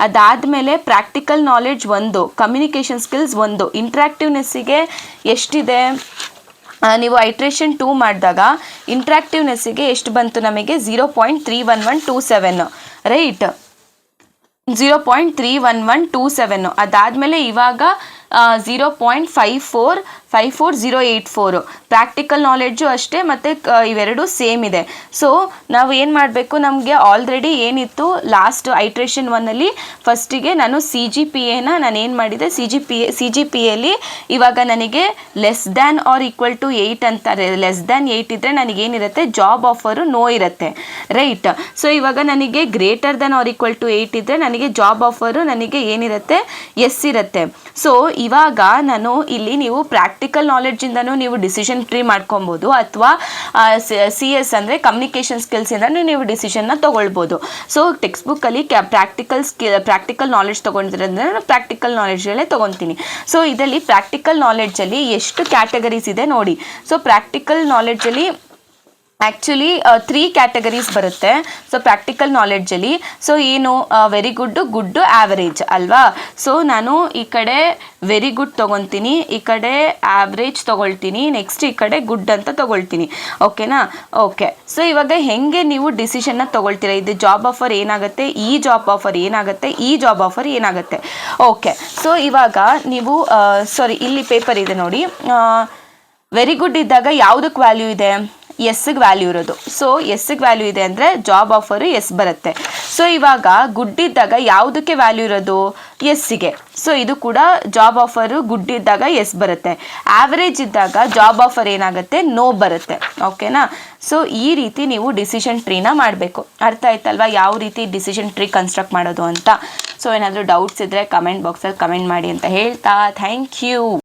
ಅದಾದಮೇಲೆ ಪ್ರಾಕ್ಟಿಕಲ್ ನಾಲೆಡ್ಜ್ 1, ಕಮ್ಯುನಿಕೇಷನ್ ಸ್ಕಿಲ್ಸ್ 1. ಇಂಟ್ರಾಕ್ಟಿವ್ನೆಸ್ಸಿಗೆ ಎಷ್ಟಿದೆ? ನೀವು ಐಟ್ರೇಷನ್ 2 ಮಾಡಿದಾಗ ಇಂಟ್ರಾಕ್ಟಿವ್ನೆಸ್ಸಿಗೆ ಎಷ್ಟು ಬಂತು ನಮಗೆ? 0.31127, ರೈಟ್? 0.31127 ಅದಾದಮೇಲೆ ಇವಾಗ 0.54084 ಪ್ರಾಕ್ಟಿಕಲ್ ನಾಲೆಡ್ಜು ಅಷ್ಟೇ, ಮತ್ತು ಇವೆರಡು ಸೇಮ್ ಇದೆ. ಸೊ ನಾವು ಏನು ಮಾಡಬೇಕು, ನಮಗೆ ಆಲ್ರೆಡಿ ಏನಿತ್ತು ಲಾಸ್ಟ್ ಐಟ್ರೇಷನ್ 1ಅಲ್ಲಿ ಫಸ್ಟಿಗೆ ನಾನು CGPAನ ನಾನು ಏನು ಮಾಡಿದೆ, CGPAಲಿ ಇವಾಗ ನನಗೆ less than or equal to 8 ಅಂತಾರೆ. ಲೆಸ್ ದ್ಯಾನ್ 8 ಇದ್ದರೆ ನನಗೇನಿರುತ್ತೆ, ಜಾಬ್ ಆಫರು ನೋ ಇರುತ್ತೆ, ರೈಟ್. ಸೊ ಇವಾಗ ನನಗೆ greater than or equal to 8 ಇದ್ದರೆ ನನಗೆ ಜಾಬ್ ಆಫರು ನನಗೆ ಏನಿರುತ್ತೆ, ಎಸ್ ಇರುತ್ತೆ. ಸೊ ಇವಾಗ ನಾನು ಇಲ್ಲಿ ನೀವು ಪ್ರಾಕ್ಟಿಕಲ್ ನಾಲೆಡ್ಜಿಂದನೂ ನೀವು ಡಿಸಿಷನ್ ಟ್ರೀ ಮಾಡ್ಕೊಬೋದು, ಅಥವಾ CS ಅಂದರೆ ಕಮ್ಯುನಿಕೇಷನ್ ಸ್ಕಿಲ್ಸಿಂದನೂ ನೀವು ಡಿಸಿಷನ್ನ ತೊಗೊಳ್ಬೋದು. ಸೊ ಟೆಕ್ಸ್ಟ್ ಬುಕ್ಕಲ್ಲಿ ಪ್ರಾಕ್ಟಿಕಲ್ ನಾಲೆಡ್ಜ್ ತೊಗೊಂಡಿರೋದ್ರಿಂದ ನಾನು ಪ್ರಾಕ್ಟಿಕಲ್ ನಾಲೆಡ್ಜಲ್ಲೇ ತೊಗೊತೀನಿ. ಸೊ ಇದರಲ್ಲಿ ಪ್ರಾಕ್ಟಿಕಲ್ ನಾಲೆಡ್ಜಲ್ಲಿ ಎಷ್ಟು ಕ್ಯಾಟಗರೀಸ್ ಇದೆ ನೋಡಿ. ಸೊ ಪ್ರಾಕ್ಟಿಕಲ್ ನಾಲೆಡ್ಜಲ್ಲಿ ಆ್ಯಕ್ಚುಲಿ 3 ಕ್ಯಾಟಗರೀಸ್ ಬರುತ್ತೆ. ಸೊ ಪ್ರಾಕ್ಟಿಕಲ್ ನಾಲೆಡ್ಜಲ್ಲಿ ಸೊ ಏನು, ವೆರಿ ಗುಡ್ಡು, ಗುಡ್ಡು, ಆ್ಯಾವರೇಜ್ ಅಲ್ವಾ. ಸೊ ನಾನು ಈ ಕಡೆ ವೆರಿ ಗುಡ್ ತೊಗೊತೀನಿ, ಈ ಕಡೆ ಆ್ಯಾವ್ರೇಜ್ ತೊಗೊಳ್ತೀನಿ, ನೆಕ್ಸ್ಟ್ ಈ ಕಡೆ ಗುಡ್ ಅಂತ ತೊಗೊಳ್ತೀನಿ, ಓಕೆನಾ. ಓಕೆ, ಸೊ ಇವಾಗ ಹೆಂಗೆ ನೀವು ಡಿಸಿಷನ್ನ ತೊಗೊಳ್ತೀರಾ, ಇದು ಜಾಬ್ ಆಫರ್ ಏನಾಗುತ್ತೆ, ಈ ಜಾಬ್ ಆಫರ್ ಏನಾಗುತ್ತೆ, ಈ ಜಾಬ್ ಆಫರ್ ಏನಾಗುತ್ತೆ. ಓಕೆ, ಸೊ ಇವಾಗ ನೀವು ಇಲ್ಲಿ ಪೇಪರ್ ಇದೆ ನೋಡಿ. ವೆರಿ ಗುಡ್ ಇದ್ದಾಗ ಯಾವುದಕ್ಕೆ ವ್ಯಾಲ್ಯೂ ಇದೆ, ಎಸ್ಗೆ ವ್ಯಾಲ್ಯೂ ಇರೋದು. ಸೊ ಎಸ್ಗೆ ವ್ಯಾಲ್ಯೂ ಇದೆ ಅಂದರೆ ಜಾಬ್ ಆಫರು ಎಸ್ ಬರುತ್ತೆ. ಸೊ ಇವಾಗ ಗುಡ್ ಇದ್ದಾಗ ಯಾವುದಕ್ಕೆ ವ್ಯಾಲ್ಯೂ ಇರೋದು, ಎಸ್ಸಿಗೆ. ಸೊ ಇದು ಕೂಡ ಜಾಬ್ ಆಫರು ಗುಡ್ ಇದ್ದಾಗ ಎಸ್ ಬರುತ್ತೆ. ಆ್ಯಾವ್ರೇಜ್ ಇದ್ದಾಗ ಜಾಬ್ ಆಫರ್ ಏನಾಗುತ್ತೆ, ನೋ ಬರುತ್ತೆ, ಓಕೆನಾ. ಸೊ ಈ ರೀತಿ ನೀವು ಡಿಸಿಷನ್ ಟ್ರೀನ ಮಾಡಬೇಕು. ಅರ್ಥ ಆಯ್ತಲ್ವಾ ಯಾವ ರೀತಿ ಡಿಸಿಷನ್ ಟ್ರೀ ಕನ್ಸ್ಟ್ರಕ್ಟ್ ಮಾಡೋದು ಅಂತ. ಸೊ ಏನಾದರೂ ಡೌಟ್ಸ್ ಇದ್ದರೆ ಕಮೆಂಟ್ ಬಾಕ್ಸಲ್ಲಿ ಕಮೆಂಟ್ ಮಾಡಿ ಅಂತ ಹೇಳ್ತಾ ಥ್ಯಾಂಕ್ ಯು.